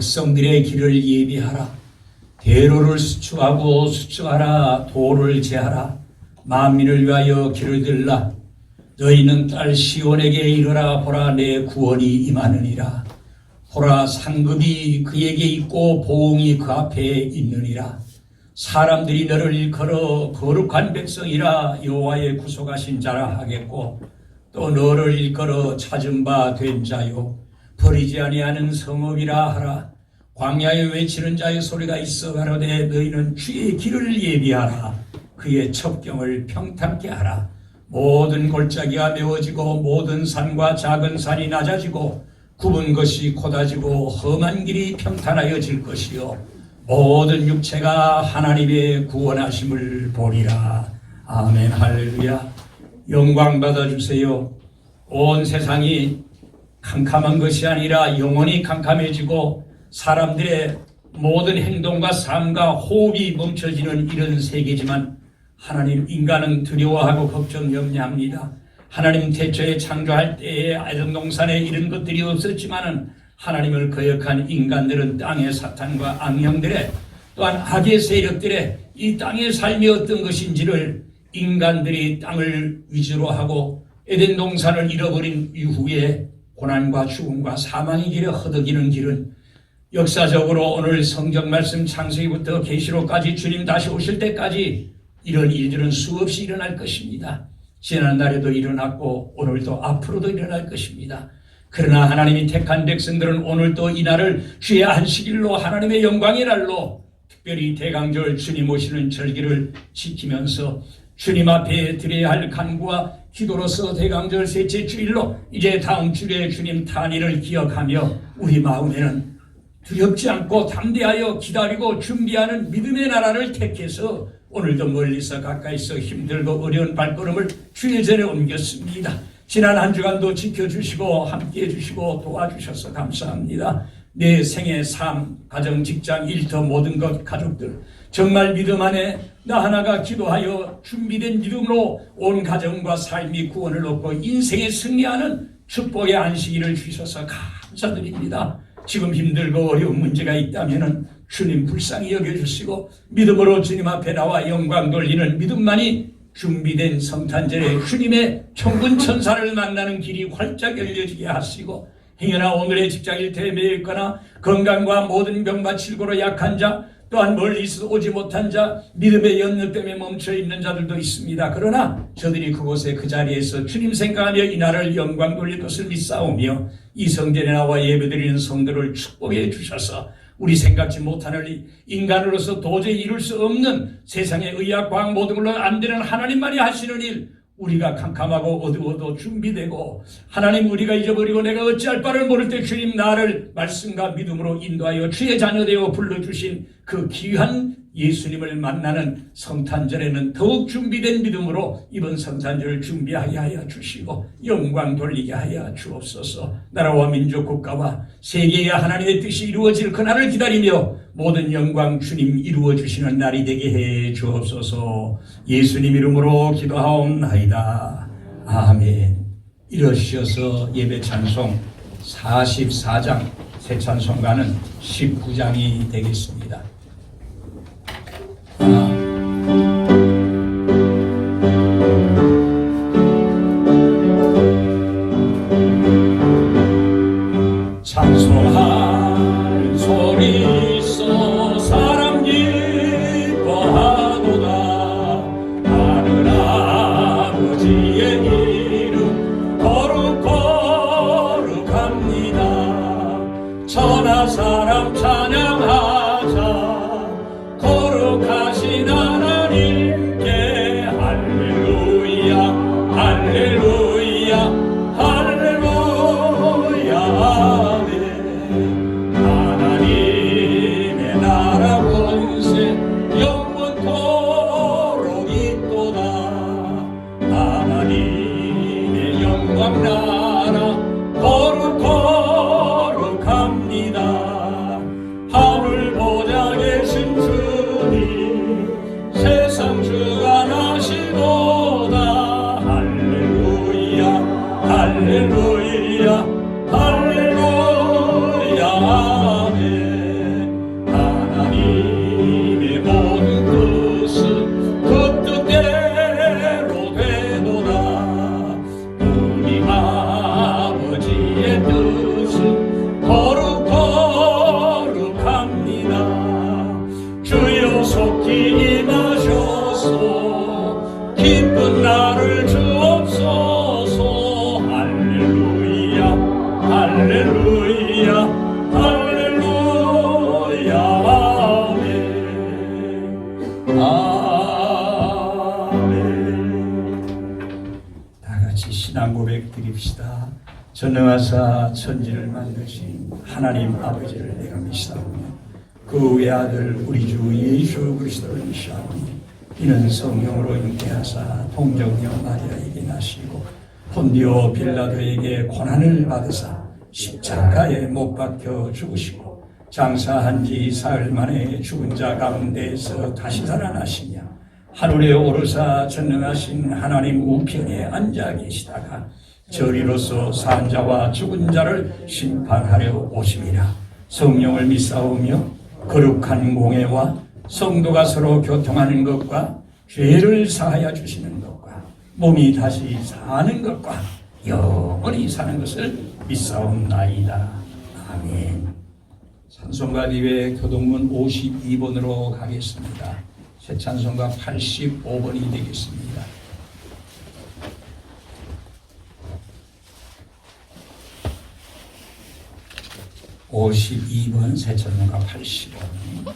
백성들의 길을 예비하라. 대로를 수축하고 수축하라. 도를 제하라. 만민을 위하여 길을 들라. 너희는 딸 시온에게 이르라. 보라, 내 구원이 임하느니라. 보라, 상급이 그에게 있고 보응이 그 앞에 있느니라. 사람들이 너를 일컬어 거룩한 백성이라 여호와의 구속하신 자라 하겠고, 또 너를 일컬어 찾은 바 된 자요 버리지 아니하는 성읍이라 하라. 광야에 외치는 자의 소리가 있어 가로되 너희는 주의 길을 예비하라. 그의 첩경을 평탄케 하라. 모든 골짜기가 메워지고 모든 산과 작은 산이 낮아지고 굽은 것이 곧아지고 험한 길이 평탄하여질 것이요 모든 육체가 하나님의 구원하심을 보리라. 아멘. 할렐루야. 영광 받아주세요. 온 세상이 캄캄한 것이 아니라 영원히 캄캄해지고 사람들의 모든 행동과 삶과 호흡이 멈춰지는 이런 세계지만, 하나님, 인간은 두려워하고 걱정 염려합니다. 하나님 태초에 창조할 때에 에덴동산에 이런 것들이 없었지만은 하나님을 거역한 인간들은 땅의 사탄과 악령들의 또한 악의 세력들의 이 땅의 삶이 어떤 것인지를 인간들이 땅을 위주로 하고 에덴 동산을 잃어버린 이후에 고난과 죽음과 사망의 길에 허덕이는 길은 역사적으로 오늘 성경 말씀 창세기부터 계시록까지 주님 다시 오실 때까지 이런 일들은 수없이 일어날 것입니다. 지난날에도 일어났고 오늘도 앞으로도 일어날 것입니다. 그러나 하나님이 택한 백성들은 오늘도 이 날을 주의 안식일로, 하나님의 영광의 날로, 특별히 대강절 주님 오시는 절기를 지키면서 주님 앞에 드려야 할 간구와 기도로서 대강절 셋째 주일로 이제 다음 주에 주님 탄일을 기억하며 우리 마음에는 두렵지 않고 담대하여 기다리고 준비하는 믿음의 나라를 택해서 오늘도 멀리서 가까이서 힘들고 어려운 발걸음을 주의 전에 옮겼습니다. 지난 한 주간도 지켜주시고 함께해 주시고 도와주셔서 감사합니다. 내 생애, 삶, 가정, 직장, 일터 모든 것, 가족들 정말 믿음 안에 나 하나가 기도하여 준비된 믿음으로 온 가정과 삶이 구원을 얻고 인생에 승리하는 축복의 안식일을 주셔서 감사드립니다. 지금 힘들고 어려운 문제가 있다면 주님 불쌍히 여겨주시고 믿음으로 주님 앞에 나와 영광 돌리는 믿음만이 준비된 성탄절에 주님의 천군 천사를 만나는 길이 활짝 열려지게 하시고, 행여나 오늘의 직장 일터에 매여 있거나 건강과 모든 병과 질고로 약한 자, 또한 멀리서 오지 못한 자, 믿음의 연느 때문에 멈춰 있는 자들도 있습니다. 그러나 저들이 그곳에 그 자리에서 주님 생각하며 이 날을 영광 돌릴 것을 믿사오며 이 성전에 나와 예배드리는 성도를 축복해 주셔서 우리 생각지 못하는 인간으로서 도저히 이룰 수 없는 세상의 의학, 과학 모든 걸로 안 되는 하나님만이 하시는 일, 우리가 캄캄하고 어두워도 준비되고 하나님 우리가 잊어버리고 내가 어찌할 바를 모를 때 주님 나를 말씀과 믿음으로 인도하여 주의 자녀되어 불러주신 그 귀한 예수님을 만나는 성탄절에는 더욱 준비된 믿음으로 이번 성탄절을 준비하게 하여 주시고 영광 돌리게 하여 주옵소서. 나라와 민족 국가와 세계의 하나님의 뜻이 이루어질 그날을 기다리며 모든 영광 주님 이루어 주시는 날이 되게 해 주옵소서. 예수님 이름으로 기도하옵나이다. 아멘. 일어서셔서 예배 찬송 44장, 새 찬송가는 19장이 되겠습니다. 찬송할 소리 있어 사람 기뻐하도다. 하늘 아버지의 이름 거룩합니다. 천하 사람 찬양하자. 거룩하신 하나님께 할렐루야 할렐루야 할렐루야 아멘. 하나님의 나라 권세 영원토록 있도다. 하나님의 영광 나라 거룩합니다. 하늘 보좌 계신 주님 세상 주관하시도다. 할렐루야 할렐루야 할렐루야 아멘. 임하셔서 기쁜 나를 주옵소서. 할렐루야 할렐루야 할렐루야. 아멘 아멘. 다 같이 신앙 고백 드립시다. 전능하사 천지를 만드신 하나님 아버지를 내가 믿사오며 그 외아들 우리 주 예수 그리스도를 믿사오니 이는 성령으로 잉태하사 동정녀 마리아에게 나시고 본디오 빌라도에게 고난을 받으사 십자가에 못 박혀 죽으시고 장사한 지 사흘 만에 죽은 자 가운데에서 다시 살아나시며 하늘에 오르사 전능하신 하나님 우편에 앉아 계시다가 저리로서 산 자와 죽은 자를 심판하려 오심이라. 성령을 믿사오며 거룩한 공회와 성도가 서로 교통하는 것과 죄를 사하여 주시는 것과 몸이 다시 사는 것과 영원히 사는 것을 믿사옵나이다. 아멘. 찬송가 뒤에 교동문 52번으로 가겠습니다. 새 찬송가 85번이 되겠습니다. 52번 새 찬송가 80번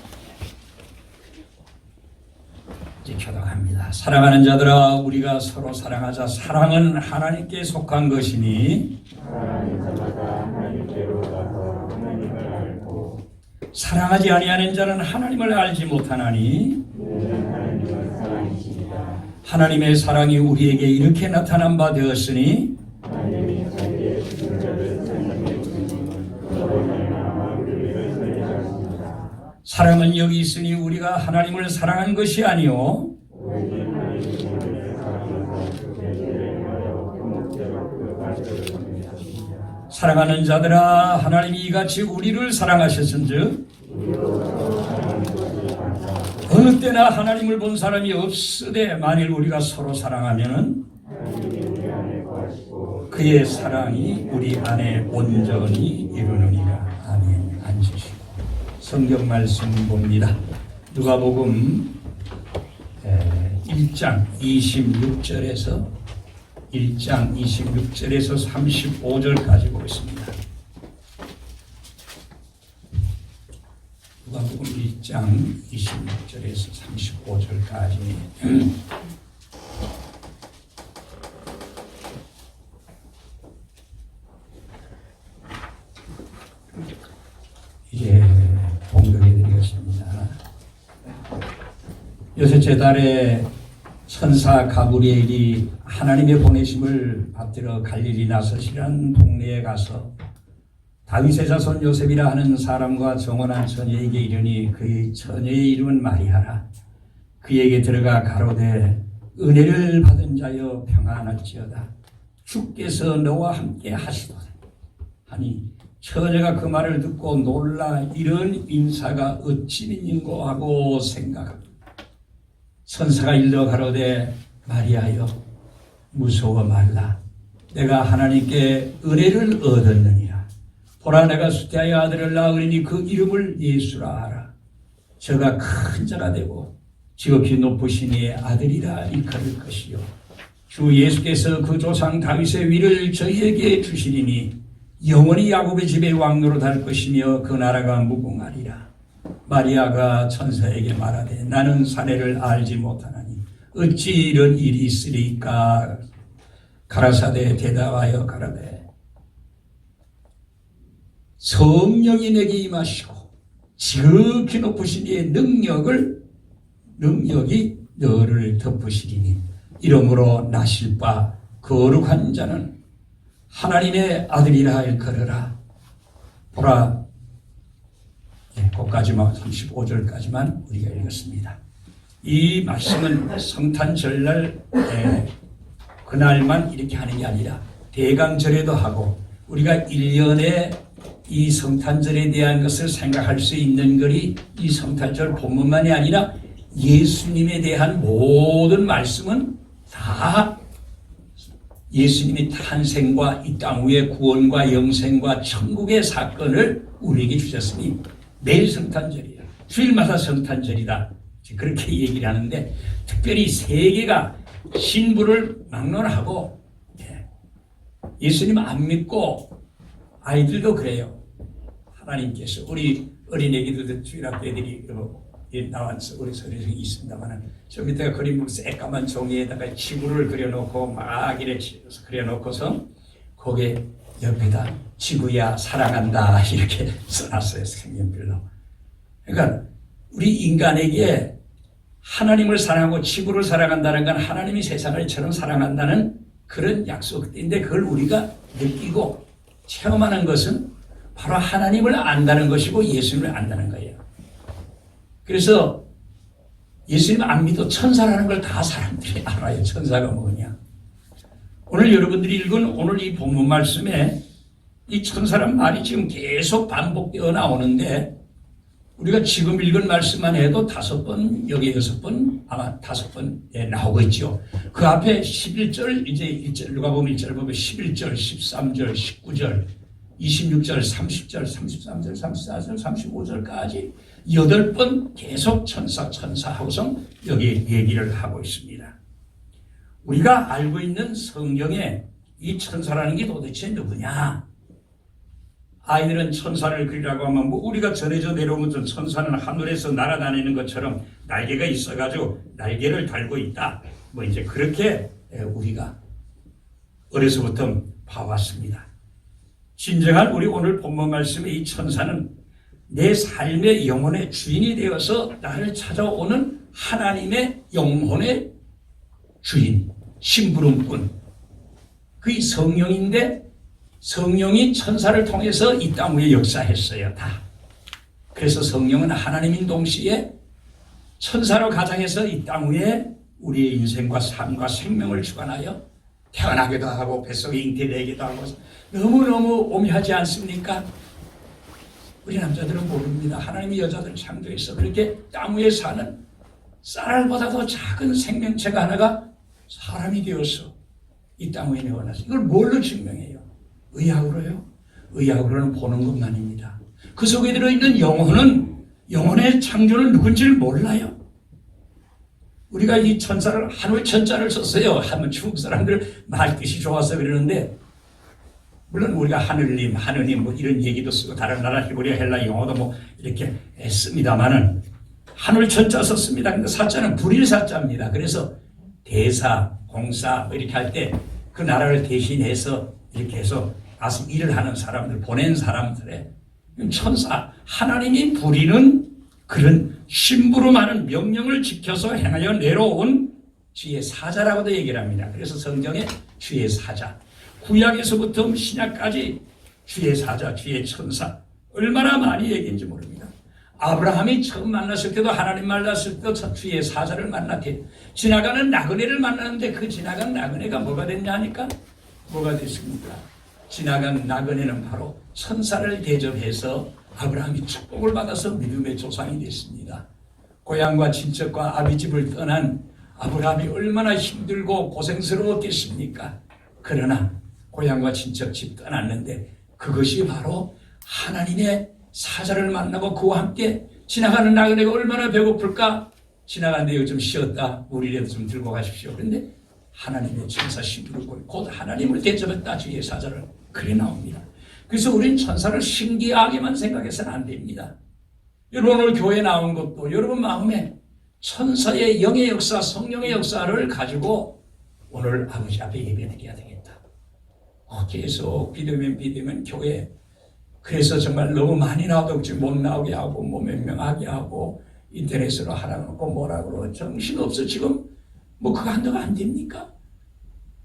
이제 교독합니다. 사랑하는 자들아 우리가 서로 사랑하자. 사랑은 하나님께 속한 것이니 사랑하지 아니하는 자는 하나님을 알지 못하나니 하나님의 사랑이 우리에게 이렇게 나타난 바 되었으니 사랑은 여기 있으니 우리가 하나님을 사랑한 것이 아니요 사랑하는 자들아 하나님이 이같이 우리를 사랑하셨은즉 어느 때나 하나님을 본 사람이 없으되 만일 우리가 서로 사랑하면은 그의 사랑이 우리 안에 온전히 이루느니라. 아멘. 앉으시고 성경 말씀 봅니다. 누가복음 1장 26절에서 35절까지 보겠습니다. 누가복음 1장 26절에서 35절까지 이제 봉독해드리겠습니다. 여섯째 달에 천사 가브리엘이 하나님의 보내심을 받들어 갈릴리 나서시라는 동네에 가서 다윗의 자손 요셉이라 하는 사람과 정원한 처녀에게 이르니 그의 처녀의 이름은 마리아라. 그에게 들어가 가로되 은혜를 받은 자여 평안할지어다. 주께서 너와 함께 하시도다 하니 처녀가 그 말을 듣고 놀라 이런 인사가 어찌 있는고 하고 생각합니다. 천사가 일러 가로되 마리아여 무서워 말라. 내가 하나님께 은혜를 얻었느니라. 보라 내가 수태하여 아들을 낳으리니 그 이름을 예수라 하라. 저가 큰 자가 되고 지극히 높으신 이의 아들이라 일컬을 것이요 주 예수께서 그 조상 다윗의 위를 저희에게 주시리니 영원히 야곱의 집에 왕노릇 할 것이며 그 나라가 무궁하리라. 마리아가 천사에게 말하되 나는 사내를 알지 못하나니 어찌 이런 일이 있으리까. 가라사대 대답하여 가라되 성령이 내게 임하시고 지극히 높으신 이의 능력이 너를 덮으시리니 이러므로 나실 바 거룩한 자는 하나님의 아들이라 일컬으라. 보라, 거기까지만 35절까지만 우리가 읽었습니다. 이 말씀은 성탄절날 그날만 이렇게 하는 게 아니라 대강절에도 하고 우리가 1년에 이 성탄절에 대한 것을 생각할 수 있는 것이 이 성탄절 본문만이 아니라 예수님에 대한 모든 말씀은 다 예수님의 탄생과 이 땅 위의 구원과 영생과 천국의 사건을 우리에게 주셨으니 매일 성탄절이야. 주일마다 성탄절이다. 그렇게 얘기를 하는데 특별히 세계가 신부를 막론하고 예수님 안 믿고 아이들도 그래요. 하나님께서 우리 어린애기들도 주일학교 애들이 나와서 우리 서류생이 있습니다만 저 밑에가 그림 보면 새까만 종이에다가 지구를 그려놓고 막 이렇게 그려놓고서 거기에 옆에다 지구야 사랑한다 이렇게 써놨어요. 색연필로. 그러니까 우리 인간에게 하나님을 사랑하고 지구를 사랑한다는 건 하나님이 세상을 처럼 사랑한다는 그런 약속인데 그걸 우리가 느끼고 체험하는 것은 바로 하나님을 안다는 것이고 예수님을 안다는 거예요. 그래서 예수님 안 믿어 천사라는 걸 다 사람들이 알아요. 천사가 뭐냐. 오늘 여러분들이 읽은 오늘 이 본문 말씀에 이 천사란 말이 지금 계속 반복되어 나오는데 우리가 지금 읽은 말씀만 해도 5번, 여기 6번, 아마 5번 나오고 있죠. 그 앞에 11절, 이제 1절, 누가복음 1절 보면 11절, 13절, 19절, 26절, 30절, 33절, 34절, 35절까지 8번 계속 천사 하고서 여기 얘기를 하고 있습니다. 우리가 알고 있는 성경에 이 천사라는 게 도대체 누구냐? 아이들은 천사를 그리라고 하면 뭐 우리가 전해져 내려오면 천사는 하늘에서 날아다니는 것처럼 날개가 있어가지고 날개를 달고 있다. 뭐 이제 그렇게 우리가 어려서부터 봐왔습니다. 진정한 우리 오늘 본문 말씀의 이 천사는 내 삶의 영혼의 주인이 되어서 나를 찾아오는 하나님의 영혼의 주인, 심부름꾼. 그게 성령인데 성령이 천사를 통해서 이 땅 위에 역사했어요. 다. 그래서 성령은 하나님인 동시에 천사로 가장해서 이 땅 위에 우리의 인생과 삶과 생명을 주관하여 태어나기도 하고 뱃속에 잉태되기도 하고 너무너무 오묘하지 않습니까? 우리 남자들은 모릅니다. 하나님이 여자들을 창조해서 그렇게 땅 위에 사는 쌀알보다도 작은 생명체가 하나가 사람이 되어서 이 땅 위에 내어놨어요. 이걸 뭘로 증명해요? 의학으로요? 의학으로는 보는 것만입니다. 그 속에 들어있는 영혼은 영혼의 창조는 누군지를 몰라요. 우리가 이 천사를 하늘 천자를 썼어요. 하면 중국 사람들 말뜻이 좋아서 그러는데 물론 우리가 하늘님, 하느님 뭐 이런 얘기도 쓰고 다른 나라 히브리어 헬라 영어도 뭐 이렇게 씁니다만은 하늘 천자 썼습니다. 근데 사자는 불일 사자입니다. 그래서 대사, 공사 뭐 이렇게 할 때 그 나라를 대신해서 이렇게 해서 가서 일을 하는 사람들, 보낸 사람들의 천사, 하나님이 부리는 그런 심부름하는 명령을 지켜서 행하여 내려온 주의 사자라고도 얘기를 합니다. 그래서 성경에 주의 사자, 구약에서부터 신약까지 주의 사자, 주의 천사 얼마나 많이 얘기인지 모릅니다. 아브라함이 처음 만났을 때도 하나님 만났을 때도 주의 사자를 만났대. 지나가는 나그네를 만났는데 그 지나간 나그네가 뭐가 됐냐 하니까 뭐가 됐습니까? 지나간 나그네는 바로 천사를 대접해서 아브라함이 축복을 받아서 믿음의 조상이 됐습니다. 고향과 친척과 아비집을 떠난 아브라함이 얼마나 힘들고 고생스러웠겠습니까? 그러나 고향과 친척 집 떠났는데 그것이 바로 하나님의 사자를 만나고 그와 함께 지나가는 나그네가 얼마나 배고플까? 지나가는데 요즘 쉬었다. 물이라도 좀 들고 가십시오. 그런데 하나님의 천사 심부름꾼 곧 하나님을 대접했다. 주의 사자를 그래 나옵니다. 그래서 우린 천사를 신기하게만 생각해서는 안 됩니다. 여러분 오늘 교회에 나온 것도 여러분 마음에 천사의 영의 역사, 성령의 역사를 가지고 오늘 아버지 앞에 예배드려야 되겠다. 계속 비대면 교회. 그래서 정말 너무 많이 나와도 못 나오게 하고 뭐 몇 명 하게 하고 인터넷으로 하라 놓고 뭐라 그러고 정신없어 지금 뭐 그거 한다고 안 됩니까?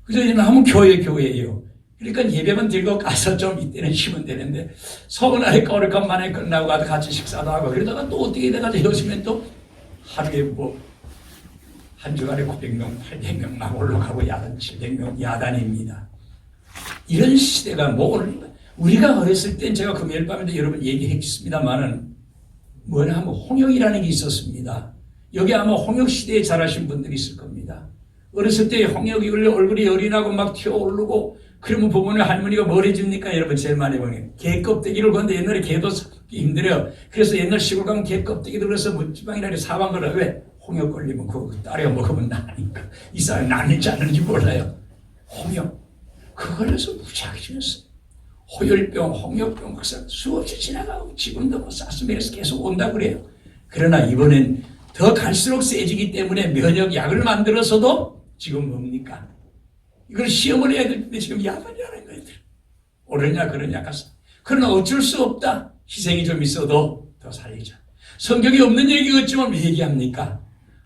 그저 하면 교회예요. 그러니까 예배만 들고 가서 좀 이때는 쉬면 되는데 서운하니까 오래간만에 끝나고 가서 같이 식사도 하고 그러다가 또 어떻게 돼가지고 요즘엔 또 하루에 뭐 한 주간에 900명, 800명 막 올라가고 야단 700명 야단입니다. 이런 시대가 뭐 오늘 우리가 어렸을 땐 제가 금요일 밤에도 여러분 얘기했습니다만은 뭐냐 하면 홍역이라는 게 있었습니다. 여기 아마 홍역 시대에 자라신 분들이 있을 겁니다. 어렸을 때 홍역이 얼굴이 열이 나고 막 튀어오르고 그러면 부모님 할머니가 뭘 해줍니까? 여러분 제일 많이 보면 개 껍데기를 건데 옛날에 개도 힘들어요. 그래서 옛날 시골 가면 개 껍데기 들어서 문지방이나 사방 걸어. 왜? 홍역 걸리면 그거 따려 먹으면 나니까 이 사람이 나는지 안 나는지 몰라요. 홍역 그거 걸려서 무지하게 죽었어요. 호열병, 홍역병 수없이 지나가고 지금도 뭐 사스베리에서 계속 온다 그래요. 그러나 이번엔 더 갈수록 세지기 때문에 면역약을 만들어서도 지금 뭡니까? 이걸 시험을 해야 될 텐데 지금 약을 하는 거예요. 옳으냐 그러냐 가서. 그러나 어쩔 수 없다. 희생이 좀 있어도 더 살리자. 성경이 없는 얘기였지만 왜 얘기합니까?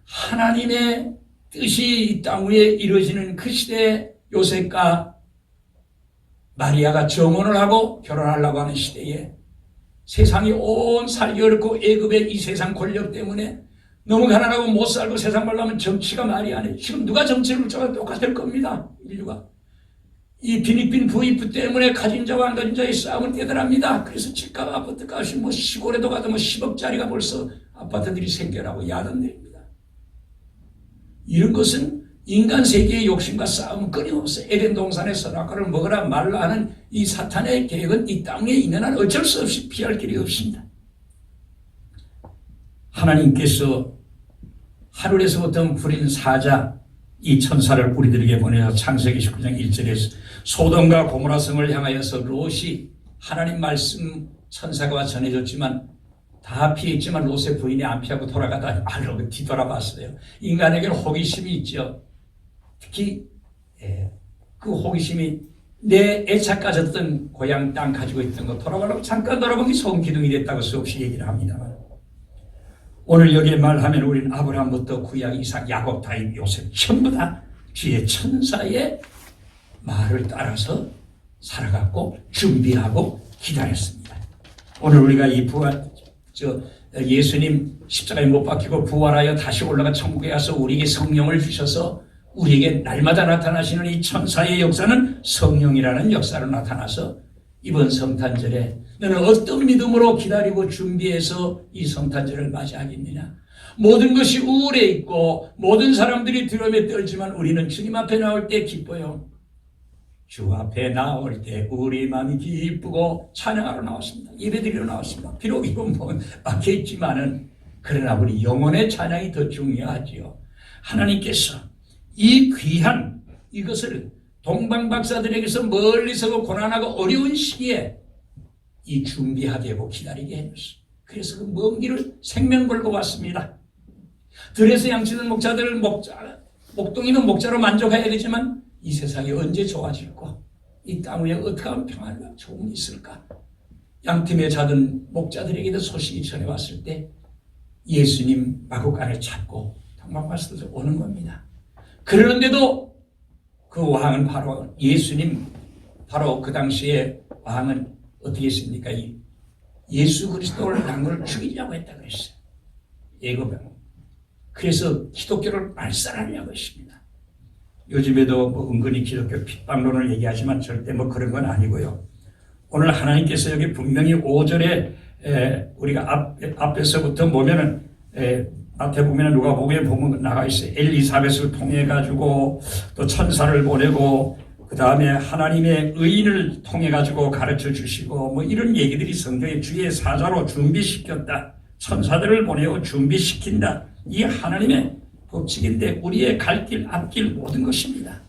하나님의 뜻이 이 땅 위에 이루어지는 그 시대에 요셉과 마리아가 정혼을 하고 결혼하려고 하는 시대에 세상이 온 살기 어렵고 애굽의 이 세상 권력 때문에 너무 가난하고 못 살고 세상 말로 하면 정치가 말이 안 해. 지금 누가 정치를 묻자가 똑같을 겁니다. 인류가. 이 필리핀 부익부 때문에 가진 자와 안 가진 자의 싸움은 대단합니다. 그래서 집값 아파트값이 뭐 시골에도 가도 뭐 10억짜리가 벌써 아파트들이 생겨나고 야단들입니다. 이런 것은 인간 세계의 욕심과 싸움은 끊임없어요. 에덴 동산의 선악과를 먹으라 말라 하는 이 사탄의 계획은 이 땅에 있는 한 어쩔 수 없이 피할 길이 없습니다. 하나님께서 하늘에서부터 부린 사자 이 천사를 우리들에게 보내서 창세기 19장 1절에서 소돔과 고모라 성을 향하여서 롯이 하나님 말씀 천사가 전해줬지만 다 피했지만 롯의 부인이 안 피하고 돌아가다 알로 뒤돌아봤어요. 인간에게는 호기심이 있죠. 특히 그 호기심이 내 애착 가졌던 고향 땅 가지고 있던 거 돌아가려고 잠깐 돌아본 게 소금 기둥이 됐다고 수없이 얘기를 합니다만 오늘 여기에 말하면 우리는 아브라함부터 구약 이삭 야곱 다윗 요셉 전부 다 주의 천사의 말을 따라서 살아갔고 준비하고 기다렸습니다. 오늘 우리가 이 예수님 십자가에 못 박히고 부활하여 다시 올라가 천국에 가서 우리에게 성령을 주셔서 우리에게 날마다 나타나시는 이 천사의 역사는 성령이라는 역사로 나타나서 이번 성탄절에 너는 어떤 믿음으로 기다리고 준비해서 이 성탄절을 맞이하겠느냐. 모든 것이 우울해 있고 모든 사람들이 두려움에 떨지만 우리는 주님 앞에 나올 때 기뻐요. 주 앞에 나올 때 우리 마음이 기쁘고 찬양하러 나왔습니다. 예배드리러 나왔습니다. 비록 이건 뭐 막혀있지만은 그러나 우리 영혼의 찬양이 더 중요하지요. 하나님께서 이 귀한 이것을 동방박사들에게서 멀리서 고난하고 어려운 시기에 이 준비하게 하고 기다리게 해줬어요. 그래서 그 먼 길을 생명 걸고 왔습니다. 들에서 양치는 목자들 목동이면 목자로 만족해야 되지만 이 세상이 언제 좋아질까? 이 땅 위에 어떻게 하면 평안과 좋음이 있을까? 양팀에 자던 목자들에게도 소식이 전해왔을 때 예수님 마구간을 찾고 동방박사들 오는 겁니다. 그러는데도 그 왕은 바로 예수님 바로 그 당시에 왕은 어떻게 했습니까? 예수 그리스도를 남을 죽이려고 했다고 했어요. 예고병. 그래서 기독교를 말살하려고 했습니다. 요즘에도 뭐 은근히 기독교 핍박론을 얘기하지만 절대 뭐 그런 건 아니고요. 오늘 하나님께서 여기 분명히 5절에 우리가 앞에서부터 보면은 앞에 보면은 누가복음에 보면 나가 있어요. 엘리사벳을 통해 가지고 또 천사를 보내고 그 다음에 하나님의 의인을 통해 가지고 가르쳐 주시고 뭐 이런 얘기들이 성경의 주의 사자로 준비시켰다. 천사들을 보내고 준비시킨다. 이 하나님의 법칙인데 우리의 갈 길, 앞길 모든 것입니다.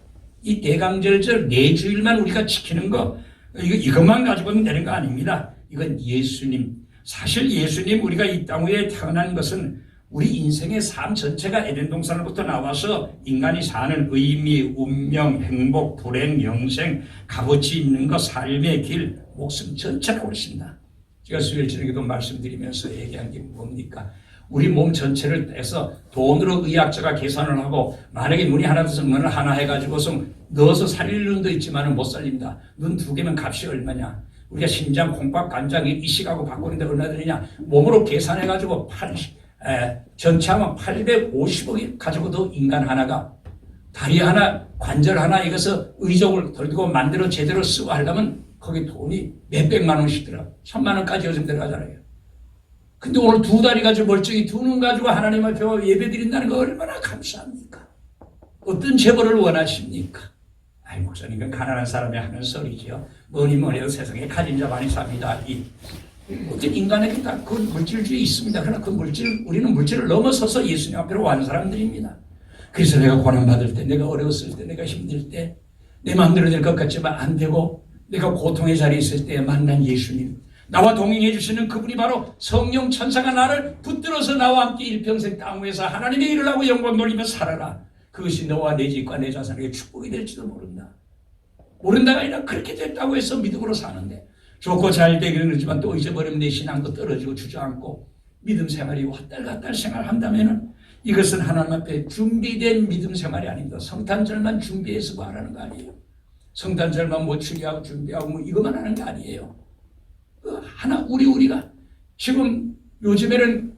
이 대강절절 4주일만 우리가 지키는 거 이것만 가지고는 되는 거 아닙니다. 이건 예수님. 사실 예수님 우리가 이 땅 위에 태어난 것은 우리 인생의 삶 전체가 에덴 동산으로부터 나와서 인간이 사는 의미, 운명, 행복, 불행, 영생, 값어치 있는 것, 삶의 길, 목숨 전체가 그렇습니다. 제가 수요일 저녁에도 말씀드리면서 얘기한 게 뭡니까? 우리 몸 전체를 떼서 돈으로 의학자가 계산을 하고 만약에 눈이 하나 돼서 눈을 하나 해가지고서 넣어서 살릴 눈도 있지만은 못 살립니다. 눈 2개면 값이 얼마냐? 우리가 심장, 콩팥, 간장 이식하고 바꾸는데 얼마 드느냐? 몸으로 계산해가지고 전체하면 850억이 가지고도 인간 하나가 다리 하나, 관절 하나 이것을 의족을 들고 만들어 제대로 쓰고 하려면 거기 돈이 몇백만 원씩 들어. 1000만 원까지 요즘 들어가잖아요. 근데 오늘 2 다리 가지고 멀쩡히 2 눈 가지고 하나님 앞에 예배 드린다는 거 얼마나 감사합니까? 어떤 재벌을 원하십니까? 아이, 목사님, 그 가난한 사람이 하는 소리지요. 뭐니 해도 세상에 가진 자 많이 삽니다. 어떤 인간에게 다 그 물질주의 있습니다. 그러나 그 우리는 물질을 넘어서서 예수님 앞으로 온 사람들입니다. 그래서 내가 고난받을 때, 내가 어려웠을 때, 내가 힘들 때, 내 마음대로 될 것 같지만 안 되고, 내가 고통의 자리에 있을 때 만난 예수님, 나와 동행해 주시는 그분이 바로 성령 천사가 나를 붙들어서 나와 함께 일평생 땅 위에서 하나님의 일을 하고 영광 돌리며 살아라. 그것이 너와 내 집과 내 자손에게 축복이 될지도 모른다. 모른다가 아니라 그렇게 됐다고 해서 믿음으로 사는데, 좋고 잘 되기는 하지만 또 잊어버리면 내 신앙도 떨어지고 주저앉고 믿음 생활이 왔달 갔달 생활한다면은 이것은 하나님 앞에 준비된 믿음 생활이 아닙니다. 성탄절만 준비해서 말하는 거 아니에요. 성탄절만 뭐 추리하고 준비하고 뭐 이것만 하는 거 아니에요. 하나 우리가 지금 요즘에는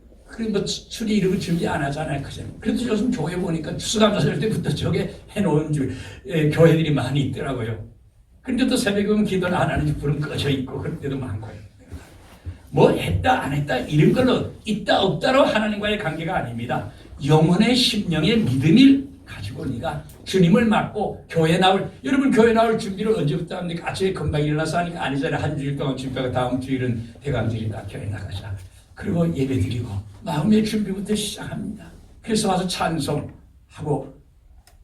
뭐 추리 이런 거 준비 안 하잖아요. 그래도 요즘 교회 보니까 추수감사절 때부터 저게 해놓은 교회들이 많이 있더라고요. 근데 또 새벽에 오면 기도는 안 하는지 불은 꺼져 있고 그럴 때도 많고요. 뭐 했다 안 했다 이런 걸로 있다 없다로 하나님과의 관계가 아닙니다. 영혼의 심령의 믿음을 가지고 네가 주님을 맡고 교회 나올, 여러분 교회 나올 준비를 언제부터 합니까? 아침에 금방 일어나서 하니까 아니잖아요. 한 주일 동안 준비하고 다음 주일은 대강절이다 교회 나가자. 그리고 예배 드리고 마음의 준비부터 시작합니다. 그래서 와서 찬송하고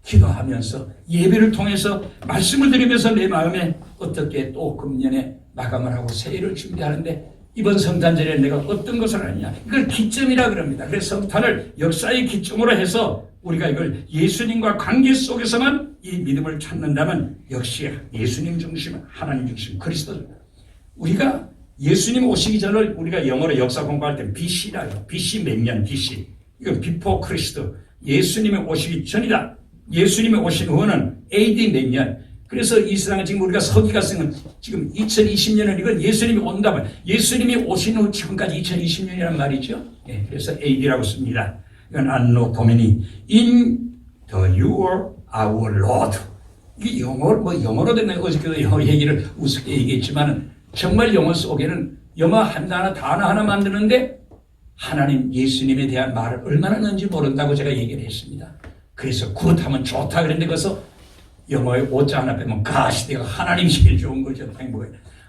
기도하면서 예배를 통해서 말씀을 드리면서 내 마음에 어떻게 또 금년에 마감을 하고 새해를 준비하는데 이번 성탄절에 내가 어떤 것을 하느냐, 이걸 기점이라 그럽니다. 그래서 성탄을 역사의 기점으로 해서 우리가 이걸 예수님과 관계 속에서만 이 믿음을 찾는다면 역시 예수님 중심, 하나님 중심, 그리스도. 우리가 예수님 오시기 전을 우리가 영어로 역사 공부할 때 BC라요. BC 몇 년? BC. 이건 비포 크리스도. 예수님이 오시기 전이다. 예수님이 오신 후는 AD 몇 년. 그래서 이 세상은 지금 우리가 서기가 쓰는 지금 2020년은 이건 예수님이 온다면 예수님이 오신 후 지금까지 2020년이란 말이죠. 예, 그래서 AD라고 씁니다. 이건 안노 도미니 in the year our Lord. 이게 영어로 된 어저께도 영어 얘기를 우습게 얘기했지만 정말 영어 속에는 영어 단어 하나 만드는데 하나님 예수님에 대한 말을 얼마나 넣는지 모른다고 제가 얘기를 했습니다. 그래서 굿하면 좋다 그랬는데 그래서 영어에 오자 하나 빼면 가시대가 하나님 제일 좋은 거죠.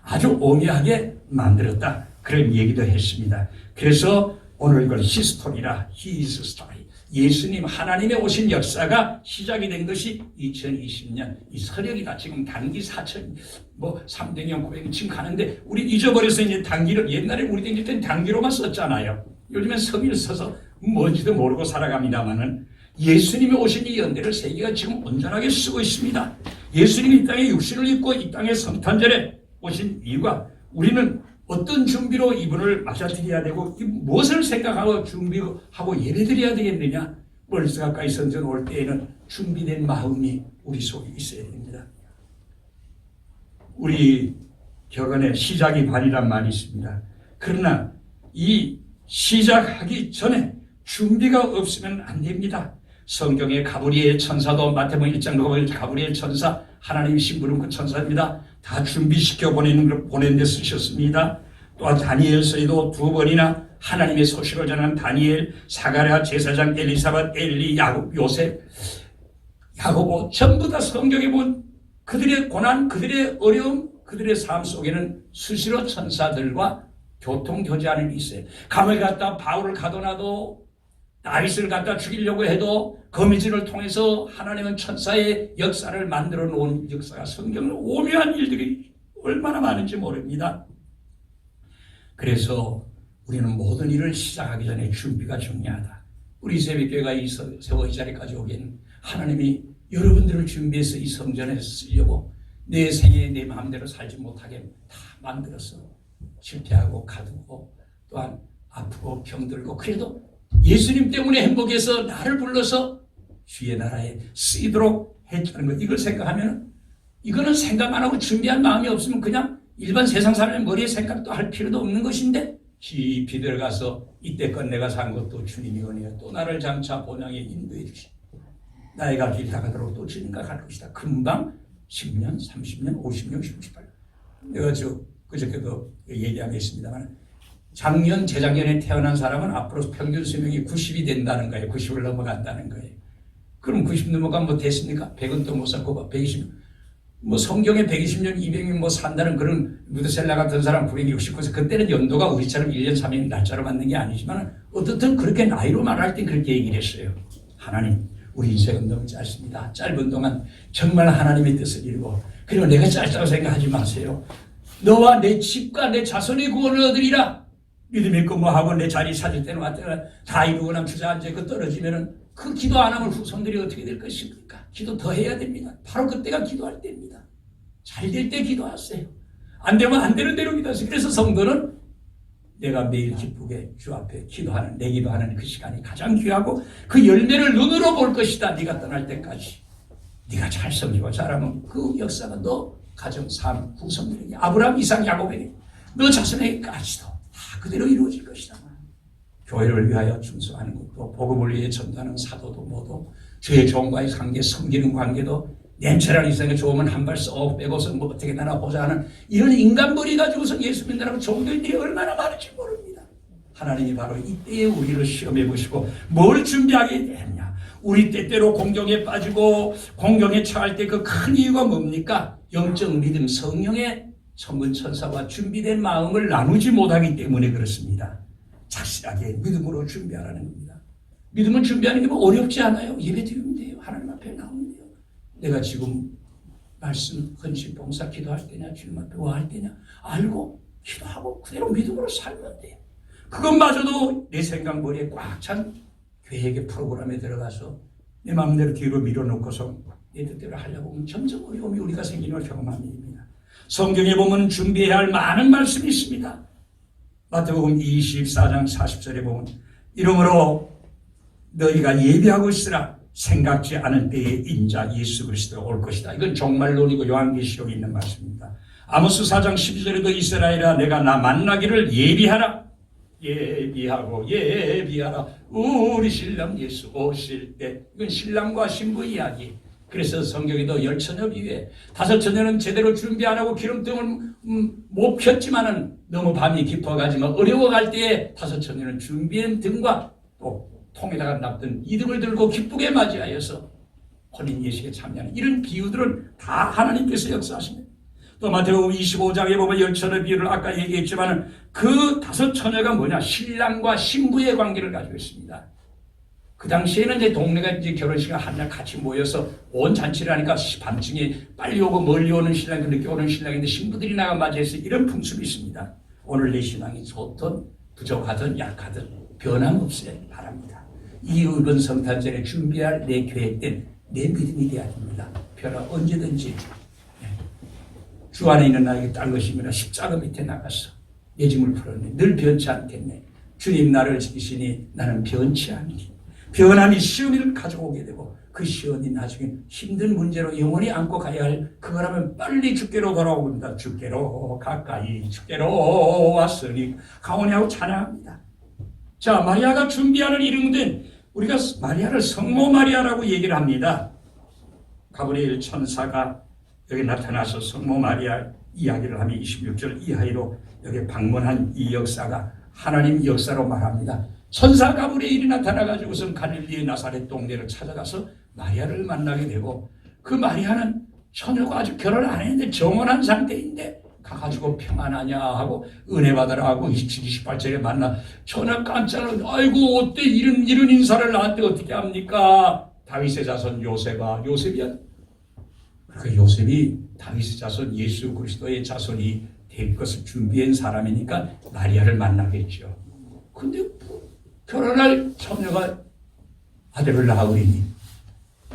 아주 오묘하게 만들었다. 그런 얘기도 했습니다. 그래서 오늘 이걸 히스토리라, 히스 스토리. 예수님 하나님의 오신 역사가 시작이 된 것이 2020년 이 서력이다. 지금 단기 4천 뭐 300년 900년 지금 가는데 우리 잊어버려서 이제 단기를 옛날에 우리 다닐 때는 단기로만 썼잖아요. 요즘엔 성일 써서 뭔지도 모르고 살아갑니다만은 예수님이 오신 이 연대를 세계가 지금 온전하게 쓰고 있습니다. 예수님이 이 땅에 육신을 입고 이 땅에 성탄절에 오신 이유가 우리는 어떤 준비로 이분을 맞아들여야 되고 무엇을 생각하고 준비하고 예배드려야 되겠느냐. 멀리 가까이 성전 올 때에는 준비된 마음이 우리 속에 있어야 됩니다. 우리 격언에 시작이 반이란 말이 있습니다. 그러나 이 시작하기 전에 준비가 없으면 안 됩니다. 성경의 가브리엘 천사도 마태복음 1장 보면 가브리엘 천사 하나님 심부름 그 천사입니다. 다 준비시켜 보낸 데 쓰셨습니다. 또한 다니엘서에도 2번이나 하나님의 소식을 전한 다니엘, 사가랴, 제사장, 엘리사벳, 엘리, 야곱, 요셉, 야고보 전부 다 성경에 본 그들의 고난, 그들의 어려움, 그들의 삶 속에는 수시로 천사들과 교통교제하는 게 있어요. 감을 갖다 바울을 가둬놔도 다윗을 갖다 죽이려고 해도 거미줄을 통해서 하나님은 천사의 역사를 만들어 놓은 역사가 성경은 오묘한 일들이 얼마나 많은지 모릅니다. 그래서 우리는 모든 일을 시작하기 전에 준비가 중요하다. 우리 새벽교회가 이 세월 이 자리까지 오기에는 하나님이 여러분들을 준비해서 이 성전에 쓰려고 내 생에 내 마음대로 살지 못하게 다 만들어서 실패하고 가두고 또한 아프고 병들고 그래도 예수님 때문에 행복해서 나를 불러서 주의 나라에 쓰이도록 했다는 것. 이걸 생각하면 이거는 생각 안 하고 준비한 마음이 없으면 그냥 일반 세상 사람의 머리에 생각도 할 필요도 없는 것인데 깊이 들어가서 이때껏 내가 산 것도 주님이거니와 또 나를 장차 본향에 인도해 주시. 나이가 길다 가도록 또 주님과 갈 것이다. 금방 10년, 30년, 50년, 68년. 내가 그저께도 얘기하겠습니다만 작년, 재작년에 태어난 사람은 앞으로 평균 수명이 90이 된다는 거예요. 90을 넘어간다는 거예요. 그럼 90 넘어가면 뭐 됐습니까? 100은 또 못 살고 120. 뭐 성경에 120년, 200년 뭐 산다는 그런 무드셀라 같은 사람 969세 그때는 연도가 우리처럼 1년 3일 날짜로 맞는 게 아니지만 어떻든 그렇게 나이로 말할 때 그렇게 얘기를 했어요. 하나님, 우리 인생은 너무 짧습니다. 짧은 동안 정말 하나님의 뜻을 이루고 그리고 내가 짧다고 생각하지 마세요. 너와 내 집과 내 자손의 구원을 얻으리라. 믿음의 근무하고 내 자리 찾을 때는 왔다가 다 이루고 나면 주저앉아 그 떨어지면은 그 기도 안 하면 후손들이 어떻게 될 것입니까? 기도 더 해야 됩니다. 바로 그때가 기도할 때입니다. 잘 될 때 기도하세요. 안 되면 안 되는 대로 기도하세요. 그래서 성도는 내가 매일 기쁘게 주 앞에 기도하는 내 기도하는 그 시간이 가장 귀하고 그 열매를 눈으로 볼 것이다. 네가 떠날 때까지. 네가 잘 섬기고 잘하면 그 역사가 너 가정, 삶, 후손들에게 아브라함, 이삭, 야곱에게 너 자손에게까지도 다 그대로 이루어질 것이다. 교회를 위하여 충성하는 것도 복음을 위해 전도하는 사도도 모두 주의 종과의 관계, 섬기는 관계도 냄새란 인생에 좋으면 한 발 쏙 빼고서 뭐 어떻게 나나 보자 하는 이런 인간벌이 가지고서 예수 믿는다고 종교인들이 얼마나 많은지 모릅니다. 하나님이 바로 이때에 우리를 시험해 보시고 뭘 준비하게 되느냐. 우리 때때로 공경에 빠지고 공경에 처할 때 그 큰 이유가 뭡니까? 영적 믿음, 성령의 천군 천사와 준비된 마음을 나누지 못하기 때문에 그렇습니다. 착실하게 믿음으로 준비하라는 겁니다. 믿음을 준비하는 게 뭐 어렵지 않아요. 예배 드리면 돼요. 하나님 앞에 나오면 돼요. 내가 지금 말씀, 헌신, 봉사 기도할 때냐 주님 앞에 와 할 때냐 알고 기도하고 그대로 믿음으로 살면 돼요. 그것마저도 내 생각 머리에 꽉 찬 계획의 프로그램에 들어가서 내 마음대로 뒤로 밀어놓고서 내 뜻대로 하려고 하면 점점 어려움이 우리가 생기는 걸 경험하는 일입니다. 성경에 보면 준비해야 할 많은 말씀이 있습니다. 마태복음 24장 40절에 보면 이러므로 너희가 예비하고 있으라. 생각지 않은 때에 인자 예수 그리스도가 올 것이다. 이건 종말론이고 요한계시록에 있는 말씀입니다. 아모스 4장 12절에도 이스라엘아 내가 나 만나기를 예비하라. 예비하고 예비하라. 우리 신랑 예수 오실 때. 이건 신랑과 신부 이야기. 그래서 성경에도 10처녀 비유에 5처녀는 제대로 준비 안 하고 기름등을 못 폈지만은 너무 밤이 깊어가지고 어려워갈 때에 5처녀는 준비한 등과 또 통에다가 납던 이등을 들고 기쁘게 맞이하여서 혼인 예식에 참여하는 이런 비유들은 다 하나님께서 역사하십니다. 또 마태복음 25장에 보면 10처녀 비유를 아까 얘기했지만 그 5처녀가 뭐냐? 신랑과 신부의 관계를 가지고 있습니다. 그 당시에는 이제 동네가 이제 결혼식을 한날 같이 모여서 온 잔치를 하니까 밤중에 빨리 오고 멀리 오는 신랑, 늦게 오는 신랑인데 신부들이 나가 맞이해서 이런 풍습이 있습니다. 오늘 내 신랑이 좋든 부족하든 약하든 변함없이 바랍니다. 이 이번 성탄절에 준비할 내 계획된 내 믿음이 되어야 됩니다. 변화 언제든지 주 안에 있는 나에게 딴 것이면 십자가 밑에 나가서 내 짐을 풀었네. 늘 변치 않겠네. 주님 나를 지키시니 나는 변치 않기. 변함이 시험을 가져오게 되고 그 시험이 나중에 힘든 문제로 영원히 안고 가야 할 그거라면 빨리 주께로 돌아옵니다. 주께로 가까이 주께로 왔으니 가오냐고 찬양합니다. 자, 마리아가 준비하는 이름은 우리가 마리아를 성모 마리아라고 얘기를 합니다. 가브리엘 천사가 여기 나타나서 성모 마리아 이야기를 하면 26절 이하로 여기 방문한 이 역사가 하나님 역사로 말합니다. 천사 가브리엘이 나타나가지고선 갈릴리의 나사렛 동네를 찾아가서 마리아를 만나게 되고 그 마리아는 처녀가 아직 결혼을 안 했는데 정혼한 상태인데 가가지고 평안하냐 하고 은혜 받으라 하고 28절에 만나 처녀 깜짝 놀라 아이고 어때 이런 인사를 나한테 어떻게 합니까? 다윗의 자손 요셉이야. 그러니까 요셉이 다윗의 자손 예수 그리스도의 자손이 될 것을 준비한 사람이니까 마리아를 만나겠죠. 근데 결혼할 처녀가 아들을 낳으리니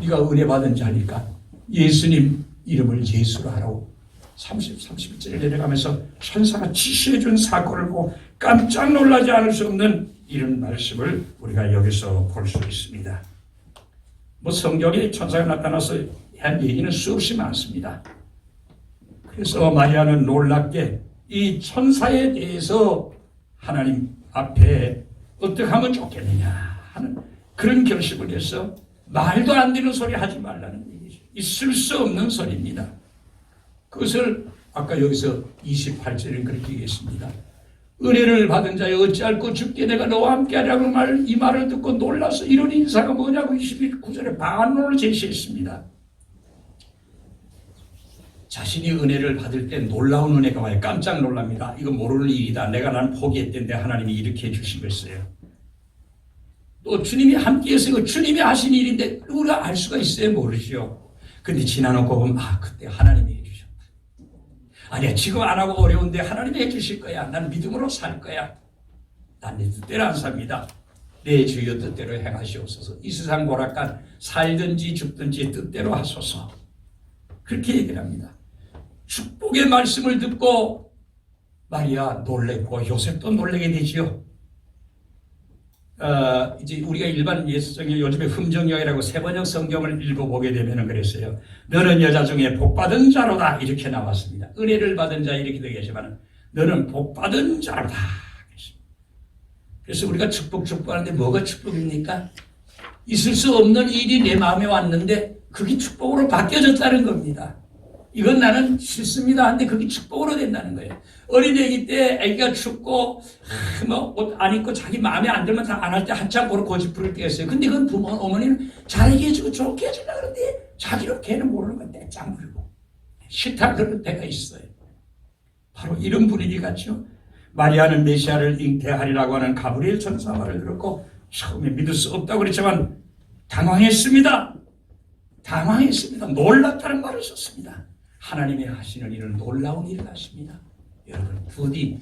네가 은혜 받은 자니까 예수님 이름을 예수로 하라고 31절에 내려가면서 천사가 지시해 준 사건을 보고 깜짝 놀라지 않을 수 없는 이런 말씀을 우리가 여기서 볼 수 있습니다. 뭐 성경에 천사가 나타나서 한 얘기는 수없이 많습니다. 그래서 마리아는 놀랍게 이 천사에 대해서 하나님 앞에 어떻게 하면 좋겠느냐 하는 그런 결심을 해서 말도 안 되는 소리 하지 말라는 얘기죠. 있을 수 없는 소리입니다. 그것을 아까 여기서 28절에 그렇게 얘기했습니다. 은혜를 받은 자여 어찌할꼬 주께 내가 너와 함께 하라고 이 말을 듣고 놀라서 이런 인사가 뭐냐고 29절에 반론을 제시했습니다. 자신이 은혜를 받을 때 놀라운 은혜가 와요. 깜짝 놀랍니다. 이거 모르는 일이다. 내가 난 포기했던데 하나님이 이렇게 해주신 것이에요. 또 주님이 함께해서 그 주님이 하신 일인데 우리가 알 수가 있어요? 모르죠. 근데 지나놓고 보면 그때 하나님이 해주셨다. 아니야, 지금 안 하고 어려운데 하나님이 해주실 거야. 난 믿음으로 살 거야. 난 내 뜻대로 안 삽니다. 내 주여 뜻대로 행하시옵소서. 이 세상 오락간 살든지 죽든지 뜻대로 하소서. 그렇게 얘기를 합니다. 축복의 말씀을 듣고 마리아 놀랬고 요셉도 놀라게 되지요. 이제 우리가 일반 예수성경 요즘에 흠정역이라고 세번역 성경을 읽어보게 되면 그랬어요. 너는 여자 중에 복받은 자로다 이렇게 나왔습니다. 은혜를 받은 자 이렇게 되겠지만 너는 복받은 자로다. 그래서 우리가 축복하는데 뭐가 축복입니까? 있을 수 없는 일이 내 마음에 왔는데 그게 축복으로 바뀌어졌다는 겁니다. 이건 나는 싫습니다 한데 그게 축복으로 된다는 거예요. 어린애기 때 아기가 춥고 옷 안 입고 자기 마음에 안 들면 다 안 할 때 한참 보러 고집부릴 때가 있어요. 근데 그건 부모 어머니는 잘하게 해주고 좋게 해주려고 그러는데 자기는 걔는 모르는 건 떼짱 부리고 싫다 그러는 때가 있어요. 바로 이런 분위기 같죠. 마리아는 메시아를 잉태하리라고 하는 가브리엘 천사 말을 들었고 처음에 믿을 수 없다고 그랬지만 당황했습니다. 놀랐다는 말을 썼습니다. 하나님이 하시는 일은 놀라운 일을 하십니다. 여러분 부디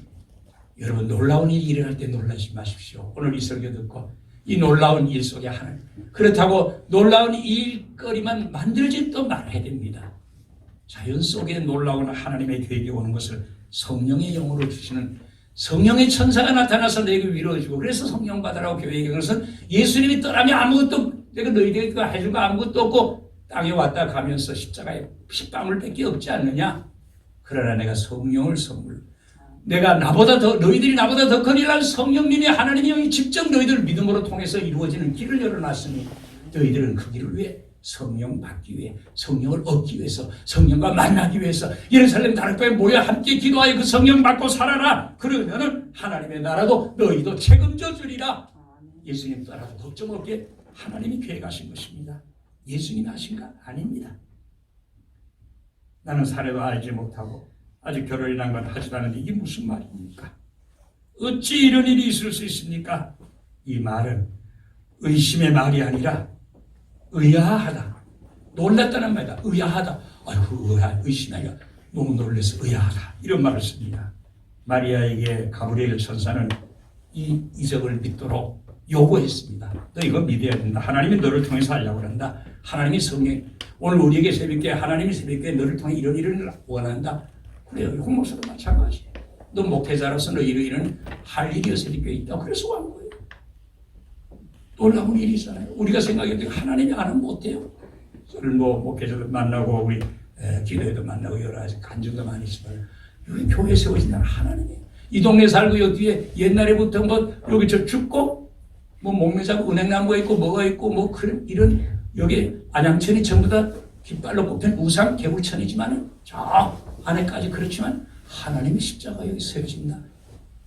여러분 놀라운 일이 일어날 때 놀라지 마십시오. 오늘 이 설교 듣고 이 놀라운 일 속에 하나님 그렇다고 놀라운 일거리만 만들지 또 말아야 됩니다. 자연 속에 놀라운 하나님의 계획이 오는 것을 성령의 영으로 주시는 성령의 천사가 나타나서 내게 위로해주고 그래서 성령 받으라고 교회에 그것은 예수님이 떠나면 아무것도 내가 너희들에게 해줄 거 아무것도 없고 땅에 왔다 가면서 십자가에 피땀을 뺄 게 없지 않느냐. 그러나 내가 성령을 선물 내가 너희들이 나보다 더 거리란 성령님이 하나님의 영이 직접 너희들을 믿음으로 통해서 이루어지는 길을 열어놨으니 너희들은 그 길을 위해 성령 받기 위해 성령을 얻기 위해서 성령과 만나기 위해서 예루살렘 다락방에 모여 함께 기도하여 그 성령 받고 살아라. 그러면은 하나님의 나라도 너희도 책임져 주리라. 예수님 따라서 걱정 없게 하나님이 계획하신 것입니다. 예수님이 하신가? 아닙니다. 나는 사례도 알지 못하고 아직 결혼이란 건 하지도 않은데 이게 무슨 말입니까? 어찌 이런 일이 있을 수 있습니까? 이 말은 의심의 말이 아니라 의아하다. 놀랐다는 말이다. 의아하다. 아이고 의심하기가 너무 놀라서 의아하다. 이런 말을 씁니다. 마리아에게 가브리엘 천사는 이 이적을 믿도록 요구했습니다. 너 이거 믿어야 된다. 하나님이 너를 통해서 하려고 한다. 하나님이 성령 오늘 우리에게 새벽에 하나님이 새벽에 너를 통해 이런 일을 원한다. 그래요. 홍 목사도 마찬가지예요. 너 목회자로서 너 이런 할 일이 새벽에 있다. 그래서 온 거예요. 놀라운 일이잖아요. 우리가 생각해도 하나님이 안 하면 못해요. 오늘 목회자도 만나고 우리 기도회도 만나고 여러 가지 간증도 많이 있지만 여기 교회 세워진 날 하나님이에요. 이 동네 살고 여기 뒤에 옛날에부터 여기 저 죽고 목매자고 은행나무가 있고 뭐가 있고 그런 이런 여기 안양천이 전부 다 깃발로 꼽힌 우상 개불천이지만 저 안에까지 그렇지만 하나님의 십자가 여기 세워진다.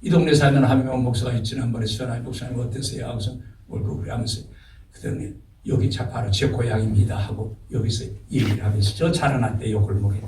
이 동네 살면 한명 목사가 지난번에 전화해 목사님 어떠세요? 하고서 뭘고 그래 하면서 그다음에 여기 자 바로 제 고향입니다 하고 여기서 얘기를 하면서 저 자라난 때 요 골목에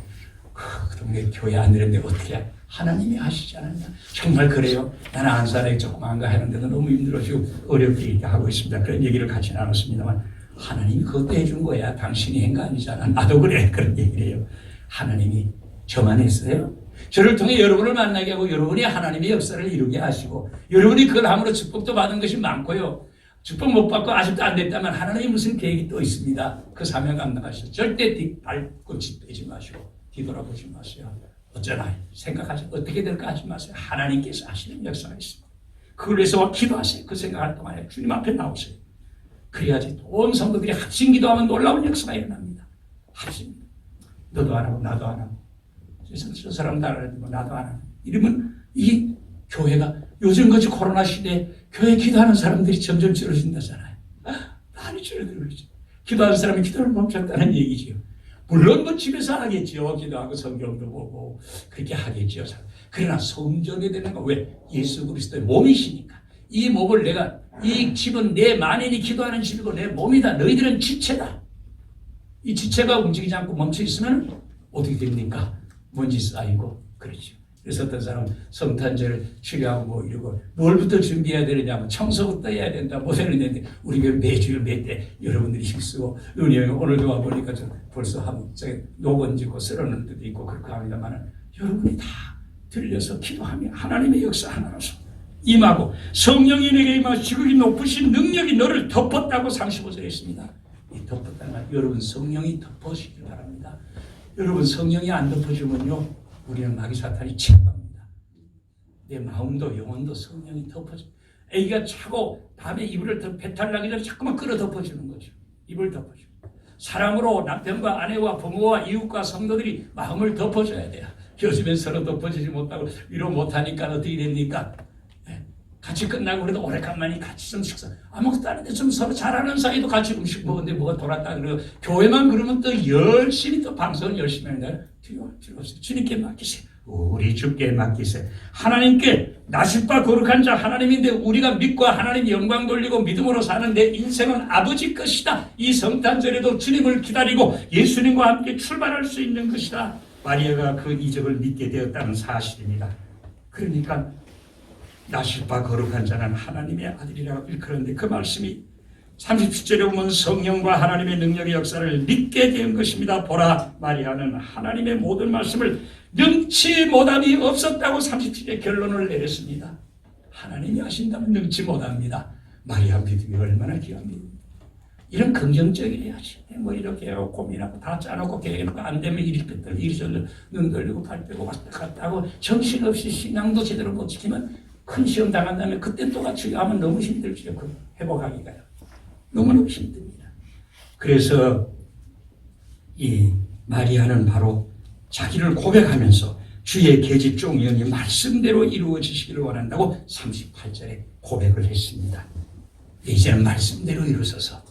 그 동네 교회 안 되는데 어떻게 하나님이 하시지 않았냐. 정말 그래요. 나는 안산에 조그만 거 하는데도 너무 힘들어지고 어렵게 이렇게 하고 있습니다. 그런 얘기를 같이 나눴습니다만 하나님이 그것도 해준 거야. 당신이 한 거 아니잖아. 나도 그래. 그런 얘기를 해요. 하나님이 저만 했어요. 저를 통해 여러분을 만나게 하고 여러분이 하나님의 역사를 이루게 하시고 여러분이 그걸 함으로 축복도 받은 것이 많고요. 축복 못 받고 아직도 안 됐다면 하나님이 무슨 계획이 또 있습니다. 그 사명 감당하시죠. 절대 발꿈치 빼지 마시고 뒤돌아보지 마세요. 어쩌나 생각하세요. 어떻게 될까 하지 마세요. 하나님께서 하시는 역사가 있습니다. 그걸 위해서 기도하세요. 그 생각할 동안에 주님 앞에 나오세요. 그래야지 온 성도들이 합심 기도하면 놀라운 역사가 일어납니다. 합심. 너도 안 하고 나도 안 하고 저 사람도 안 하고 나도 안 하고 이러면 이 교회가 요즘 같이 코로나 시대에 교회 기도하는 사람들이 점점 줄어든다잖아요. 많이 줄어들고 있죠. 기도하는 사람이 기도를 멈췄다는 얘기지요. 물론 집에서 하겠지요. 기도하고 성경도 보고 그렇게 하겠지요. 그러나 성전에 되는 거 왜? 예수 그리스도의 몸이시니까. 이 몸을 내가 이 집은 내 만인이 기도하는 집이고 내 몸이다. 너희들은 지체다. 이 지체가 움직이지 않고 멈춰 있으면 어떻게 됩니까? 먼지 쌓이고 그렇죠. 그래서 어떤 사람은 성탄절을 치료하고 뭐 이러고 뭘부터 준비해야 되느냐면 청소부터 해야 된다 뭐 되는데 우리 교회 매주일 매때 여러분들이 힘쓰고 은희 형이 오늘도 와보니까 좀 벌써 녹은지고 쓸어놓은 데도 있고 그렇게 합니다만 여러분이 다 들려서 기도하며 하나님의 역사 하나로서 임하고 성령이 내게 임하시고 지극히 높으신 능력이 너를 덮었다고 35절에 있습니다. 이 덮었다는 말 여러분 성령이 덮어주시기 바랍니다. 여러분 성령이 안 덮어주면요 우리는 마귀 사탄이 침입합니다. 내 마음도 영혼도 성령이 덮어줘. 애기가 자고 밤에 이불을 배탈 나기 전에 자꾸만 끌어 덮어주는 거죠. 이불 덮어줘. 사랑으로 남편과 아내와 부모와 이웃과 성도들이 마음을 덮어줘야 돼요. 요즘엔 서로 덮어주지 못하고 위로 못하니까 어떻게 됩니까? 같이 끝나고 그래도 오래간만에 같이 좀 식사 아무것도 아닌데 좀 서로 잘하는 사이도 같이 음식 먹었는데 뭐가 돌았다 그러고 교회만 그러면 또 열심히 또 방송을 열심히 하는데 필요 없어요. 주님께 맡기세요. 우리 주께 맡기세요. 하나님께 나실바 거룩한 자 하나님인데 우리가 믿고 하나님 영광 돌리고 믿음으로 사는 내 인생은 아버지 것이다. 이 성탄절에도 주님을 기다리고 예수님과 함께 출발할 수 있는 것이다. 마리아가 그 이적을 믿게 되었다는 사실입니다. 그러니까 나실바 거룩한 자는 하나님의 아들이라고 일컬었는데 그 말씀이 37절에 보면 성령과 하나님의 능력의 역사를 믿게 된 것입니다. 보라 마리아는 하나님의 모든 말씀을 능치 못함이 없었다고 37절에 결론을 내렸습니다. 하나님이 하신다면 능치 못합니다. 마리아 믿음이 얼마나 귀합니다. 이런 긍정적이래야지. 뭐 이렇게 하고 고민하고 다 짜놓고 계획해놓고 안 되면 이리저리 눈 돌리고 발 빼고 왔다 갔다 하고 정신없이 신앙도 제대로 못 지키면 큰 시험 당한 다음에 그때 또 같이 하면 너무 힘들죠. 그 회복하기가요. 너무너무 힘듭니다. 그래서 이 마리아는 바로 자기를 고백하면서 주의 계집 종이언이 말씀대로 이루어지시기를 원한다고 38절에 고백을 했습니다. 이제는 말씀대로 이루어져서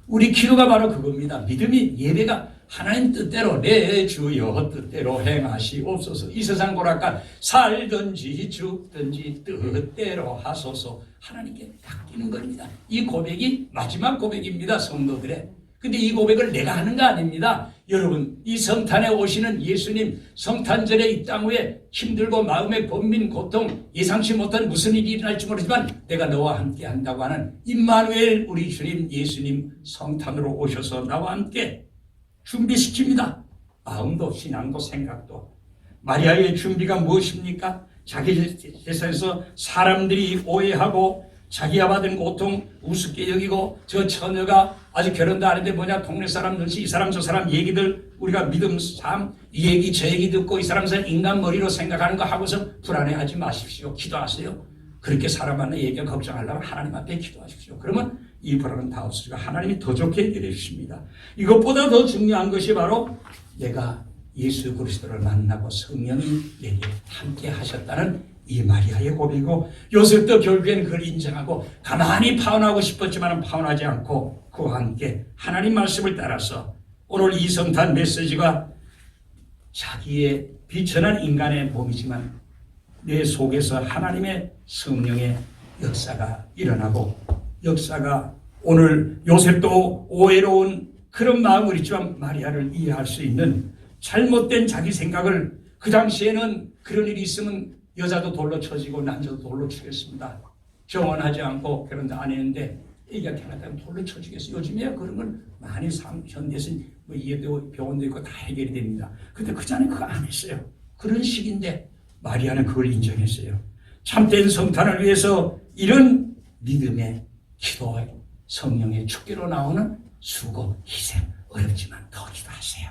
우리 기도가 바로 그겁니다. 믿음이 예배가 하나님 뜻대로 내 주여 뜻대로 행하시옵소서. 이 세상 보라까 살든지 죽든지 뜻대로 하소서. 하나님께 맡기는 겁니다. 이 고백이 마지막 고백입니다. 성도들의. 근데 이 고백을 내가 하는 거 아닙니다. 여러분 이 성탄에 오시는 예수님 성탄절에 이 땅 위에 힘들고 마음의 번민 고통 예상치 못한 무슨 일이 일어날지 모르지만 내가 너와 함께 한다고 하는 임마누엘 우리 주님 예수님 성탄으로 오셔서 나와 함께 준비시킵니다. 마음도 신앙도 생각도. 마리아의 준비가 무엇입니까? 자기 세상에서 사람들이 오해하고 자기가 받은 고통 우습게 여기고 저 처녀가 아직 결혼도 안 했는데 뭐냐 동네 사람 눈치 이 사람 저 사람 얘기들 우리가 믿음 삶 이 얘기 저 얘기 듣고 이 사람 인간 머리로 생각하는 거 하고서 불안해하지 마십시오. 기도하세요. 그렇게 사람 만나 얘기가 걱정하려면 하나님 앞에 기도하십시오. 그러면 이 불안은 다 없어지고 하나님이 더 좋게 해결해 주십니다. 이것보다 더 중요한 것이 바로 내가 예수 그리스도를 만나고 성령이 내게 함께 하셨다는 이 마리아의 고백이고 요셉도 결국엔 그걸 인정하고 가만히 파혼하고 싶었지만 파혼하지 않고 그와 함께 하나님 말씀을 따라서 오늘 이 성탄 메시지가 자기의 비천한 인간의 몸이지만 내 속에서 하나님의 성령의 역사가 일어나고 역사가 오늘 요셉도 오해로운 그런 마음을 있지만 마리아를 이해할 수 있는 잘못된 자기 생각을 그 당시에는 그런 일이 있으면 여자도 돌로 쳐지고 남자도 돌로 치겠습니다. 정원하지 않고 결혼도 안 했는데 애기가 태어났다면 돌로 쳐지겠어요. 요즘에야 그런 걸 많이 현대에서 뭐 이해도 병원도 있고 다 해결이 됩니다. 근데 그 전에 그거 안 했어요. 그런 시기인데 마리아는 그걸 인정했어요. 참된 성탄을 위해서 이런 믿음의 기도, 성령의 축기로 나오는 수고, 희생, 어렵지만 더 기도하세요.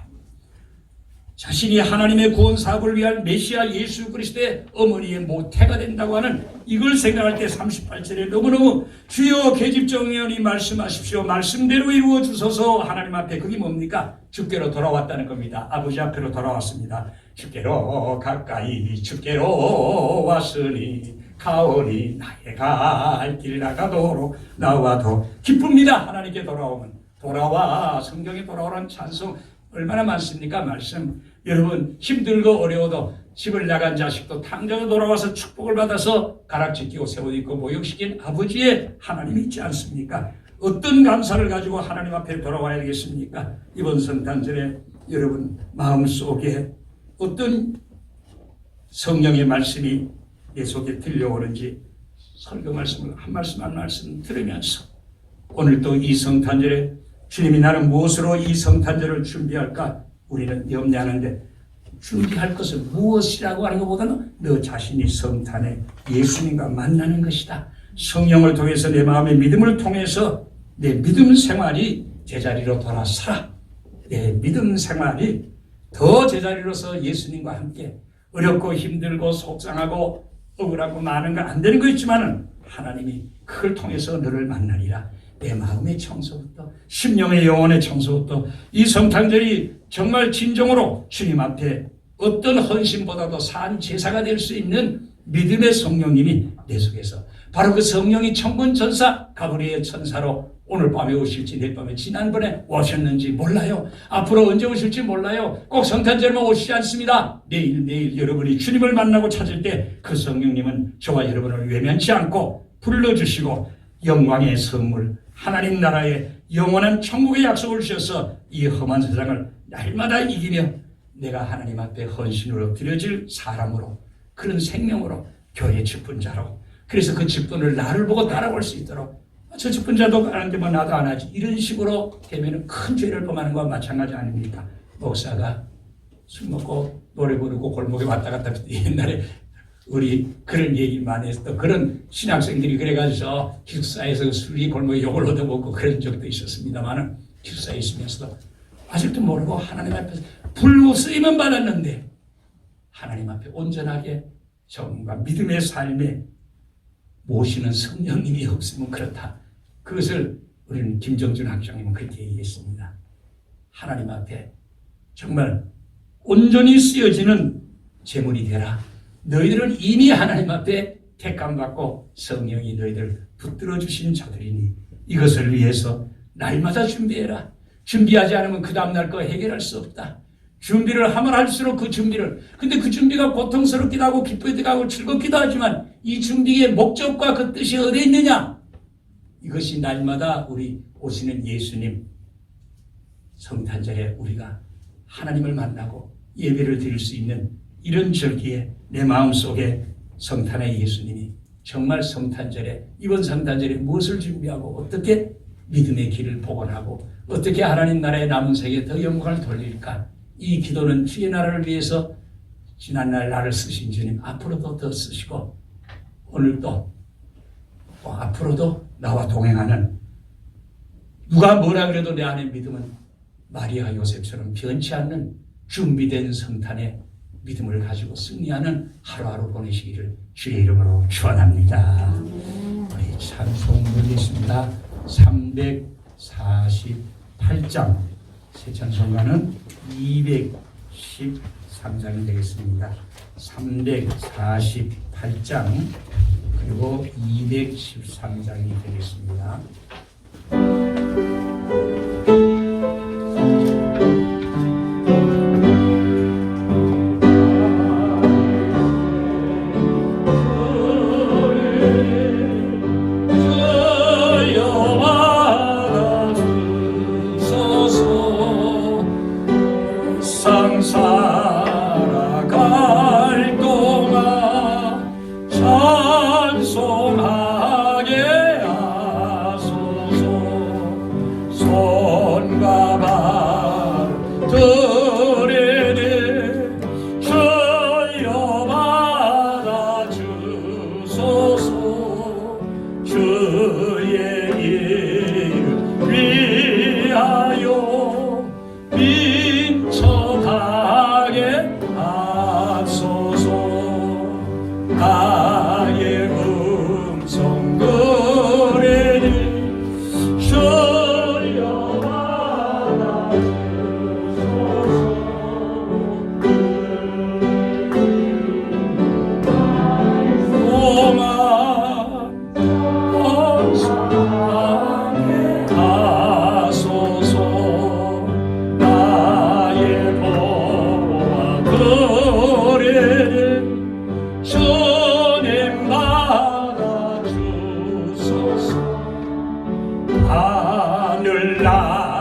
자신이 하나님의 구원 사업을 위한 메시아 예수 그리스도의 어머니의 모태가 된다고 하는 이걸 생각할 때 38절에 너무너무 주여 계집종이오니 말씀하십시오. 말씀대로 이루어 주소서. 하나님 앞에 그게 뭡니까? 주께로 돌아왔다는 겁니다. 아버지 앞으로 돌아왔습니다. 주께로 가까이 주께로 왔으니 가오니 나의 갈 길 나가도록 나와 더 기쁩니다. 하나님께 돌아오면 돌아와 성경에 돌아오라는 찬송 얼마나 많습니까? 말씀. 여러분 힘들고 어려워도 집을 나간 자식도 당장에 돌아와서 축복을 받아서 가락지 끼고 세옷 입고 모욕시킨 아버지의 하나님이 있지 않습니까? 어떤 감사를 가지고 하나님 앞에 돌아와야 되겠습니까? 이번 성탄절에 여러분 마음속에 어떤 성령의 말씀이 내 속에 들려오는지 설교 말씀을 한 말씀 들으면서 오늘 또 이 성탄절에 주님이 나는 무엇으로 이 성탄절을 준비할까 우리는 염려하는데, 준비할 것은 무엇이라고 하는 것보다는 너 자신이 성탄에 예수님과 만나는 것이다. 성령을 통해서 내 마음의 믿음을 통해서 내 믿음 생활이 제자리로 돌아서라. 내 믿음 생활이 더 제자리로서 예수님과 함께 어렵고 힘들고 속상하고 억울하고 많은 거 안 되는 거 있지만은 하나님이 그걸 통해서 너를 만나리라. 내 마음의 청소부터 심령의 영혼의 청소부터 이 성탄절이 정말 진정으로 주님 앞에 어떤 헌신보다도 산 제사가 될 수 있는 믿음의 성령님이 내 속에서 바로 그 성령이 천군 천사 가브리엘 천사로 오늘 밤에 오실지 내일 밤에 지난번에 오셨는지 몰라요. 앞으로 언제 오실지 몰라요. 꼭 성탄절만 오시지 않습니다. 내일 여러분이 주님을 만나고 찾을 때 그 성령님은 저와 여러분을 외면치 않고 불러주시고 영광의 선물 하나님 나라의 영원한 천국의 약속을 주셔서 이 험한 세상을 날마다 이기며 내가 하나님 앞에 헌신으로 드려질 사람으로, 그런 생명으로, 교회의 직분자로, 그래서 그 직분을 나를 보고 따라올 수 있도록, 저 직분자도 하는데 뭐 나도 안 하지, 이런 식으로 되면 큰 죄를 범하는 것과 마찬가지 아닙니까? 목사가 술 먹고 노래 부르고 골목에 왔다 갔다 옛날에 우리 그런 얘기 많이 했어. 그런 신학생들이 그래가지고 기숙사에서 술이 골목에 욕을 얻어먹고 그런 적도 있었습니다만은, 기숙사에 있으면서도 아직도 모르고 하나님 앞에서 불로 쓰임은 받았는데 하나님 앞에 온전하게 정과 믿음의 삶에 모시는 성령님이 없으면 그렇다. 그것을 우리는 김정준 학장님은 그렇게 얘기했습니다. 하나님 앞에 정말 온전히 쓰여지는 제물이 되라. 너희들은 이미 하나님 앞에 택함받고 성령이 너희들 붙들어 주신 자들이니 이것을 위해서 날마다 준비해라. 준비하지 않으면 그 다음날 거 해결할 수 없다. 준비를 하면 할수록 그 준비를, 근데 그 준비가 고통스럽기도 하고 기쁘기도 하고 즐겁기도 하지만 이 준비의 목적과 그 뜻이 어디에 있느냐? 이것이 날마다 우리 오시는 예수님 성탄절에 우리가 하나님을 만나고 예배를 드릴 수 있는 이런 절기에 내 마음속에 성탄의 예수님이 정말 성탄절에, 이번 성탄절에 무엇을 준비하고 어떻게 믿음의 길을 복원하고 어떻게 하나님 나라의 남은 세계에 더 영광을 돌릴까? 이 기도는 주의 나라를 위해서 지난날 나를 쓰신 주님 앞으로도 더 쓰시고 오늘도 또 앞으로도 나와 동행하는, 누가 뭐라 그래도 내 안에 믿음은 마리아 요셉처럼 변치 않는 준비된 성탄의 믿음을 가지고 승리하는 하루하루 보내시기를 주의 이름으로 축원합니다. 우리 찬송 드리겠습니다. 348장, 새 찬송가는 213장이 되겠습니다. 348장 그리고 213장이 되겠습니다.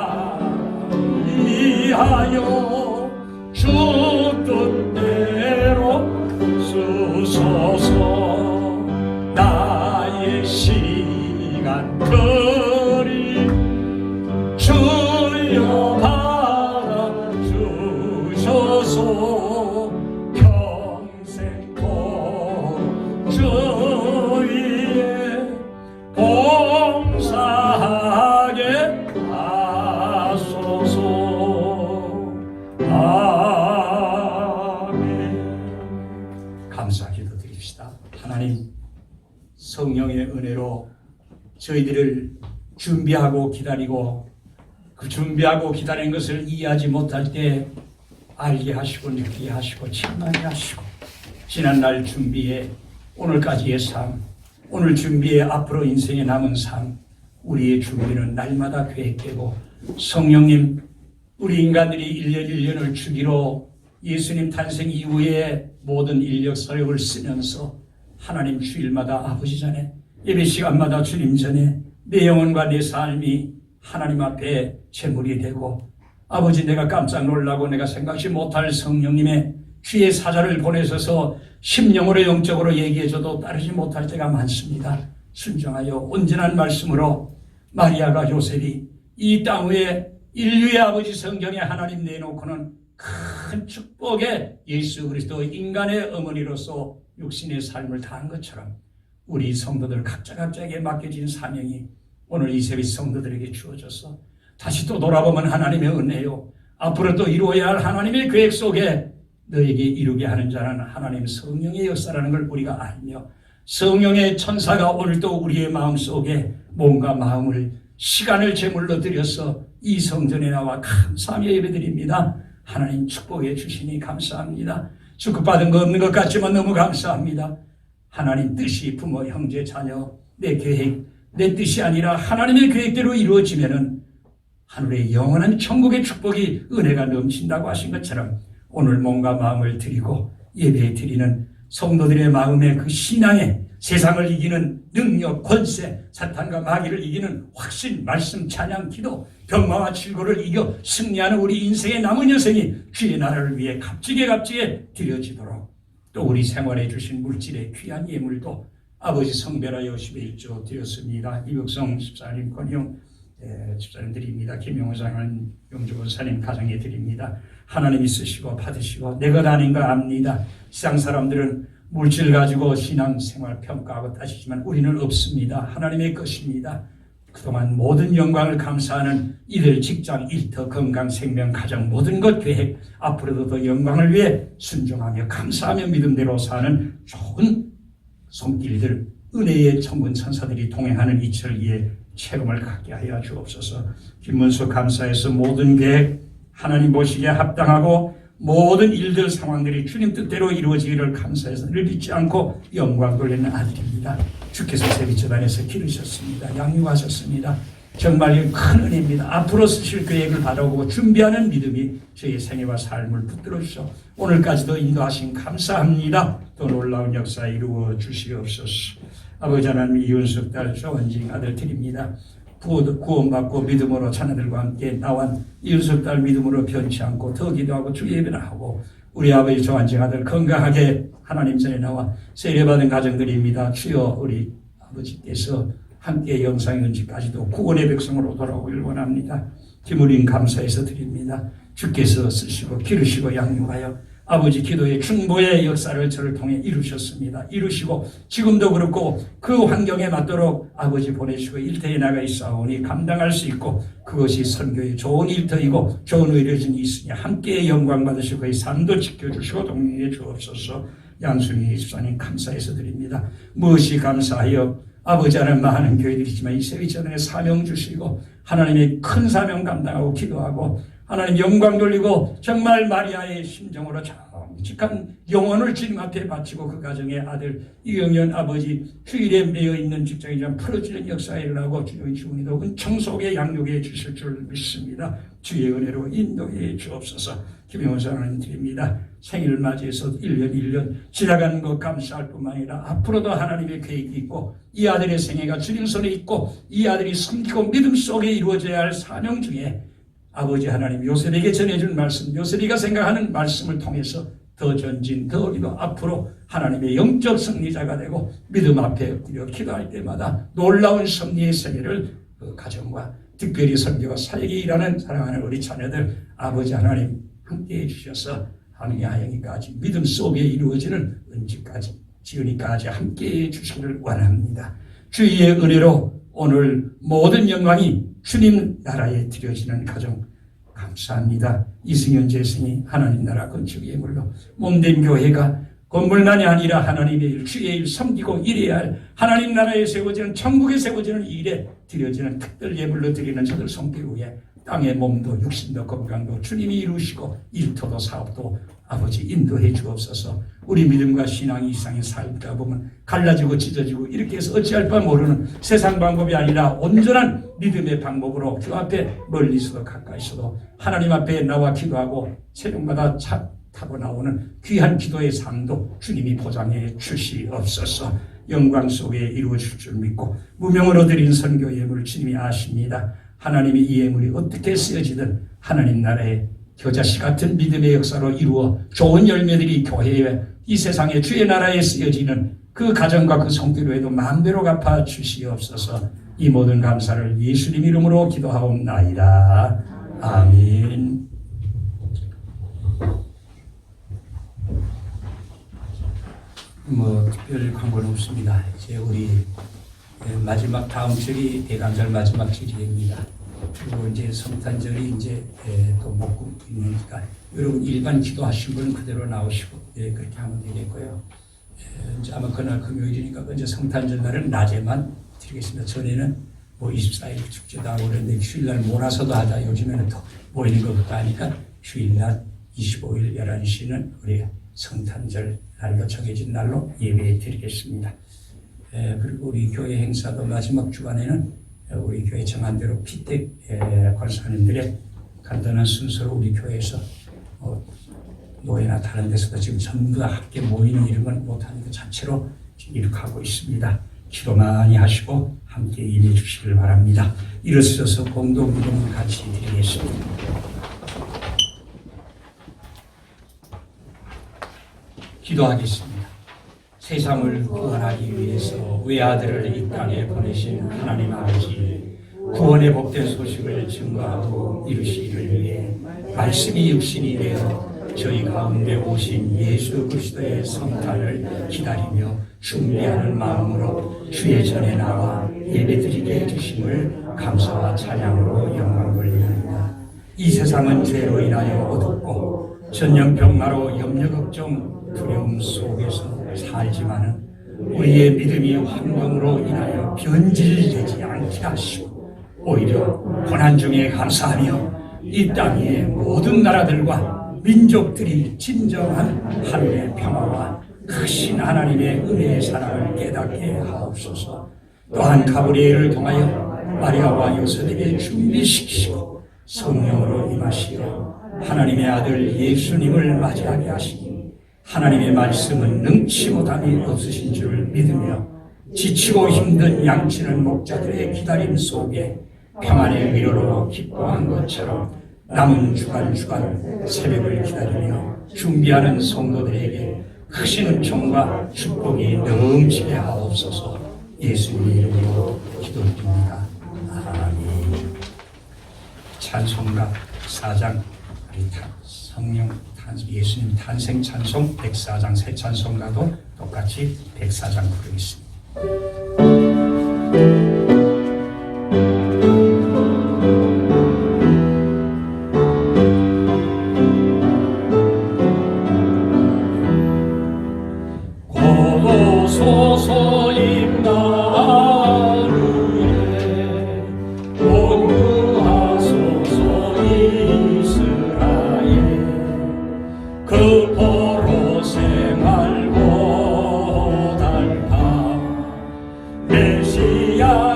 하늘나리 위하여 주 뜻대로 쓰소서. 나의 시간들이 주여 받아주셔서 평생도 주 위에 봉사하게 하소서. 아멘. 감사 기도드립시다. 하나님, 성령의 은혜로 저희들을 준비하고 기다리고 그 준비하고 기다린 것을 이해하지 못할 때 알게 하시고 느끼게 하시고 충만히 하시고, 지난날 준비에 오늘까지의 삶, 오늘 준비에 앞으로 인생에 남은 삶, 우리의 준비는 날마다 계획되고, 성령님, 우리 인간들이 1년 1년을 주기로 예수님 탄생 이후에 모든 인력 서력을 쓰면서 하나님 주일마다 아버지 전에, 예배 시간마다 주님 전에 내 영혼과 내 삶이 하나님 앞에 제물이 되고, 아버지, 내가 깜짝 놀라고 내가 생각지 못할 성령님의 귀의 사자를 보내셔서 심령으로 영적으로 얘기해줘도 따르지 못할 때가 많습니다. 순종하여 온전한 말씀으로 마리아가 요셉이 이 땅 위에 인류의 아버지 성경에 하나님 내놓고는 큰 축복의 예수 그리스도 인간의 어머니로서 육신의 삶을 다한 것처럼 우리 성도들 각자에게 맡겨진 사명이 오늘 이 새벽 성도들에게 주어져서 다시 또 돌아보면 하나님의 은혜요, 앞으로 또 이루어야 할 하나님의 계획 속에 너에게 이루게 하는 자는 하나님 성령의 역사라는 걸 우리가 알며, 성령의 천사가 오늘도 우리의 마음속에 몸과 마음을, 시간을 제물로 드려서 이 성전에 나와 감사하며 예배드립니다. 하나님 축복해 주시니 감사합니다. 축복받은 거 없는 것 같지만 너무 감사합니다. 하나님 뜻이 부모, 형제, 자녀, 내 계획, 내 뜻이 아니라 하나님의 계획대로 이루어지면은 하늘의 영원한 천국의 축복이, 은혜가 넘친다고 하신 것처럼 오늘 몸과 마음을 드리고 예배 드리는 성도들의 마음에 그 신앙에 세상을 이기는 능력, 권세, 사탄과 마귀를 이기는 확신, 말씀, 찬양, 기도, 병마와 질고를 이겨 승리하는 우리 인생의 남은 여생이 주의 나라를 위해 값지게 드려지도록, 또 우리 생활에 주신 물질의 귀한 예물도 아버지 성별하여 11조 드렸습니다. 이백성 집사님, 권영 집사님 드립니다. 김용호 장관, 용주권 사님 가정에 드립니다. 하나님이 쓰시고 받으시고 내 것 아닌 거 압니다. 세상 사람들은 물질 가지고 신앙생활 평가하고 따지지만 우리는 없습니다. 하나님의 것입니다. 그동안 모든 영광을 감사하는 이들 직장, 일터, 건강, 생명, 가정, 모든 것 계획, 앞으로도 더 영광을 위해 순종하며 감사하며 믿음대로 사는 좋은 손길들, 은혜의 천군 천사들이 동행하는 이철기에 체험을 갖게 하여 주옵소서. 김문수 감사해서 모든 계획 하나님 보시기에 합당하고 모든 일들 상황들이 주님 뜻대로 이루어지기를 감사해서 늘 잊지 않고 영광 돌리는 아들입니다. 주께서 세비처단에서 기르셨습니다. 양육하셨습니다. 정말 큰 은혜입니다. 앞으로 쓰실 계획을 바라보고 준비하는 믿음이 저희 생애와 삶을 붙들어 주셔 오늘까지도 인도하신 감사합니다. 또 놀라운 역사 이루어 주시옵소서. 아버지 하나님, 이윤석 딸 조원징 아들 드립니다. 구원받고 믿음으로 자녀들과 함께 나온 이윤석 딸 믿음으로 변치 않고 더 기도하고 주 예배를 하고, 우리 아버지 조원징 아들 건강하게 하나님 전에 나와 세례받은 가정들입니다. 주여, 우리 아버지께서 함께 영상의 은지까지도 구원의 백성으로 돌아오길 원합니다. 기물인 감사해서 드립니다. 주께서 쓰시고 기르시고 양육하여 아버지 기도의 중보의 역사를 저를 통해 이루셨습니다. 이루시고 지금도 그렇고 그 환경에 맞도록 아버지 보내시고 일터에 나가 있사오니 감당할 수 있고, 그것이 선교의 좋은 일터이고 좋은 의료진이 있으니 함께 영광 받으시고 그의 삶도 지켜주시고 동행해 주옵소서. 양순희 집사님 감사해서 드립니다. 무엇이 감사하여 아버지 하나님, 많은 교회들이지만 이 세비전에 사명 주시고 하나님의 큰 사명 감당하고 기도하고 하나님 영광 돌리고 정말 마리아의 심정으로 정직한 영혼을 주님 앞에 바치고 그 가정의 아들 이영현 아버지 휴일에 매여 있는 직장이 좀 풀어지는 역사에 일어나고 주의 주은이도 은총 속에 양육해 주실 줄 믿습니다. 주의 은혜로 인도해 주옵소서. 김영원 사랑하는 드립니다. 생일을 맞이해서 1년 지나가는 것 감사할 뿐만 아니라 앞으로도 하나님의 계획이 있고 이 아들의 생애가 주님 손에 있고 이 아들이 섬기고 믿음 속에 이루어져야 할 사명 중에 아버지 하나님 요셉에게 전해준 말씀, 요셉이가 생각하는 말씀을 통해서 더 전진, 더 우리도 앞으로 하나님의 영적 승리자가 되고 믿음 앞에 엎드려 기도할 때마다 놀라운 섭리의 세계를 그 가정과 특별히 선교와 사역에 일하는 사랑하는 우리 자녀들 아버지 하나님 함께해 주셔서 항해하영이까지 믿음 속에 이루어지는 은지까지 지은이까지 함께해 주시기를 원합니다. 주의 은혜로 오늘 모든 영광이 주님 나라에 드려지는 가정 감사합니다. 이승현 재승이 하나님 나라 건축 예물로 몸된 교회가 건물만이 아니라 하나님의 일, 주의 일 섬기고 일해야 할 하나님 나라에 세워지는 천국에 세워지는 일에 드려지는 특별 예물로 드리는 저들 손길 위에 땅의 몸도 육신도 건강도 주님이 이루시고 일터도 사업도 아버지 인도해 주옵소서. 우리 믿음과 신앙이 이상에 살다 보면 갈라지고 찢어지고 이렇게 해서 어찌할 바 모르는 세상 방법이 아니라 온전한 믿음의 방법으로 주 앞에 멀리서도 가까이서도 하나님 앞에 나와 기도하고 새벽마다 타고 나오는 귀한 기도의 삶도 주님이 보장해 주시옵소서. 영광 속에 이루어질 줄 믿고 무명으로 드린 선교 예물 주님이 아십니다. 하나님이 이 예물이 어떻게 쓰여지든 하나님 나라의 겨자씨 같은 믿음의 역사로 이루어 좋은 열매들이 교회에 이 세상에 주의 나라에 쓰여지는 그 가정과 그 성교로에도 마음대로 갚아 주시옵소서. 이 모든 감사를 예수님 이름으로 기도하옵나이다. 아멘. 특별 광고는 없습니다. 이제 우리 마지막 다음 절이 대감절 마지막 절입니다. 그리고 이제 성탄절이 이제 또 먹고 있으니까 여러분 일반 기도하신 분은 그대로 나오시고 그렇게 하면 되겠고요. 이제 아마 그날 금요일이니까 이제 성탄절 날은 낮에만 드리겠습니다. 전에는 24일 축제도 하고 그랬는데 휴일날 몰아서도 하다 요즘에는 더 모이는 것부터 하니까 휴일날 25일 11시는 우리 성탄절 날로 정해진 날로 예배 드리겠습니다. 그리고 우리 교회 행사도 마지막 주간에는 우리 교회 정한 대로 피택 권사님들의 간단한 순서로 우리 교회에서 노예나 다른 데서도 지금 전부 다 함께 모이는 이런 건 못하는 것 자체로 이렇게 하고 있습니다. 기도 많이 하시고 함께 임해 주시길 바랍니다. 일어서서 공동 기도를 같이 드리겠습니다. 기도하겠습니다. 세상을 구원하기 위해서 외아들을 이 땅에 보내신 하나님 아버지, 구원의 복된 소식을 증거하고 이루시기를 위해 말씀이 육신이 되어 저희 가운데 오신 예수 그리스도의 성탄을 기다리며 준비하는 마음으로 주의 전에 나와 예배드리게 해주심을 감사와 찬양으로 영광 돌립니다. 이 세상은 죄로 인하여 어둡고 전염병마로 염려 걱정 두려움 속에서 살지만은 우리의 믿음이 환경으로 인하여 변질되지 않게 하시고 오히려 고난 중에 감사하며 이 땅의 모든 나라들과 민족들이 진정한 하늘의 평화와 크신 하나님의 은혜의 사랑을 깨닫게 하옵소서. 또한 가브리엘을 통하여 마리아와 요셉에게 준비시키시고 성령으로 임하시어 하나님의 아들 예수님을 맞이하게 하시니 하나님의 말씀은 능치 못함이 없으신 줄 믿으며 지치고 힘든 양치는 목자들의 기다림 속에 평안의 위로로 기뻐한 것처럼 남은 주간 새벽을 기다리며 준비하는 성도들에게 크신 은총과 축복이 넘치게 하옵소서. 예수님의 이름으로 기도드립니다. 아멘. 찬송가 4장 성령 예수님 탄생 찬송 104장 새 찬송가도 똑같이 104장 부르겠습니다. 고도소서 임마누엘 온구하소서 이스라엘 그 포로새 말고 달파 메시아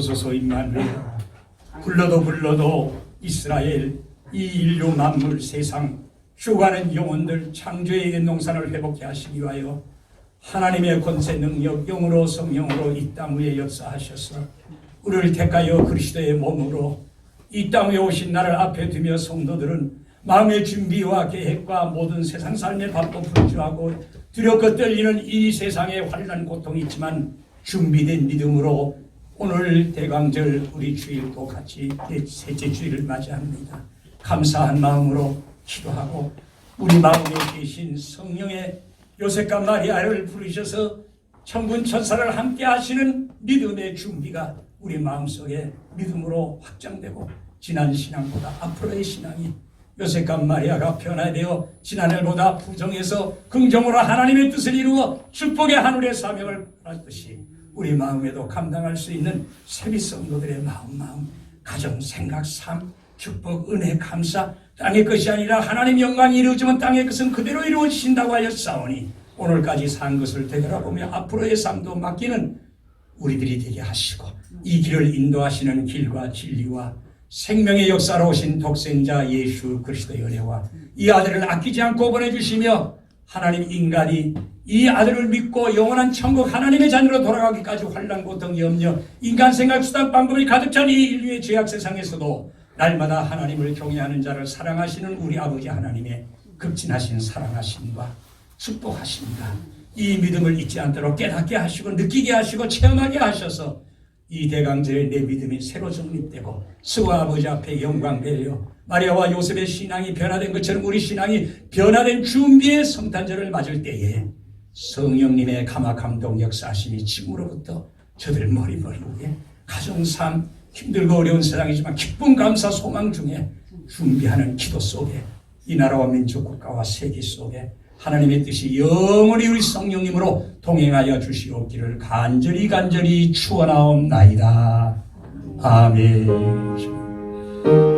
주옵소서. 임마누엘. 불러도 이스라엘, 이 인류 만물 세상 휴가는 영혼들 창조의 농산을 회복케 하시기 위하여 하나님의 권세 능력 영으로 성령으로 이 땅 위에 역사하셔서 우리를 택하여 그리스도의 몸으로 이 땅 위에 오신 나를 앞에 두며 성도들은 마음의 준비와 계획과 모든 세상 삶의 바빠 분주하고 두렵고 떨리는 이 세상에 환난 고통이 있지만 준비된 믿음으로 오늘 대강절 우리 주일도 같이 셋째 주일을 맞이합니다. 감사한 마음으로 기도하고 우리 마음에 계신 성령의 요셉과 마리아를 부르셔서 천군 천사를 함께 하시는 믿음의 준비가 우리 마음속에 믿음으로 확장되고 지난 신앙보다 앞으로의 신앙이 요셉과 마리아가 변화되어 지난해보다 부정해서 긍정으로 하나님의 뜻을 이루어 축복의 하늘의 사명을 받았듯이 우리 마음에도 감당할 수 있는 세비 성도들의 마음, 가정, 생각, 삶, 축복, 은혜, 감사, 땅의 것이 아니라 하나님 영광이 이루어지면 땅의 것은 그대로 이루어지신다고 하였사오니 오늘까지 산 것을 되돌아보며 앞으로의 삶도 맡기는 우리들이 되게 하시고 이 길을 인도하시는 길과 진리와 생명의 역사로 오신 독생자 예수 그리스도의 은혜와 이 아들을 아끼지 않고 보내주시며 하나님 인간이 이 아들을 믿고 영원한 천국 하나님의 자녀로 돌아가기까지 환난 고통 염려 인간 생각 수단 방법이 가득 찬 이 인류의 죄악 세상에서도 날마다 하나님을 경외하는 자를 사랑하시는 우리 아버지 하나님의 극진하신 사랑하심과 축복하십니다. 이 믿음을 잊지 않도록 깨닫게 하시고 느끼게 하시고 체험하게 하셔서 이 대강절에 내 믿음이 새로 정립되고 스와 아버지 앞에 영광되려 마리아와 요셉의 신앙이 변화된 것처럼 우리 신앙이 변화된 준비의 성탄절을 맞을 때에 성령님의 감화 감동 역사하심이 지금으로부터 저들 머리 위에 가정삶 힘들고 어려운 세상이지만 기쁨 감사 소망 중에 준비하는 기도 속에 이 나라와 민족 국가와 세계 속에 하나님의 뜻이 영원히 우리 성령님으로 동행하여 주시옵기를 간절히 축원하옵나이다. 아멘.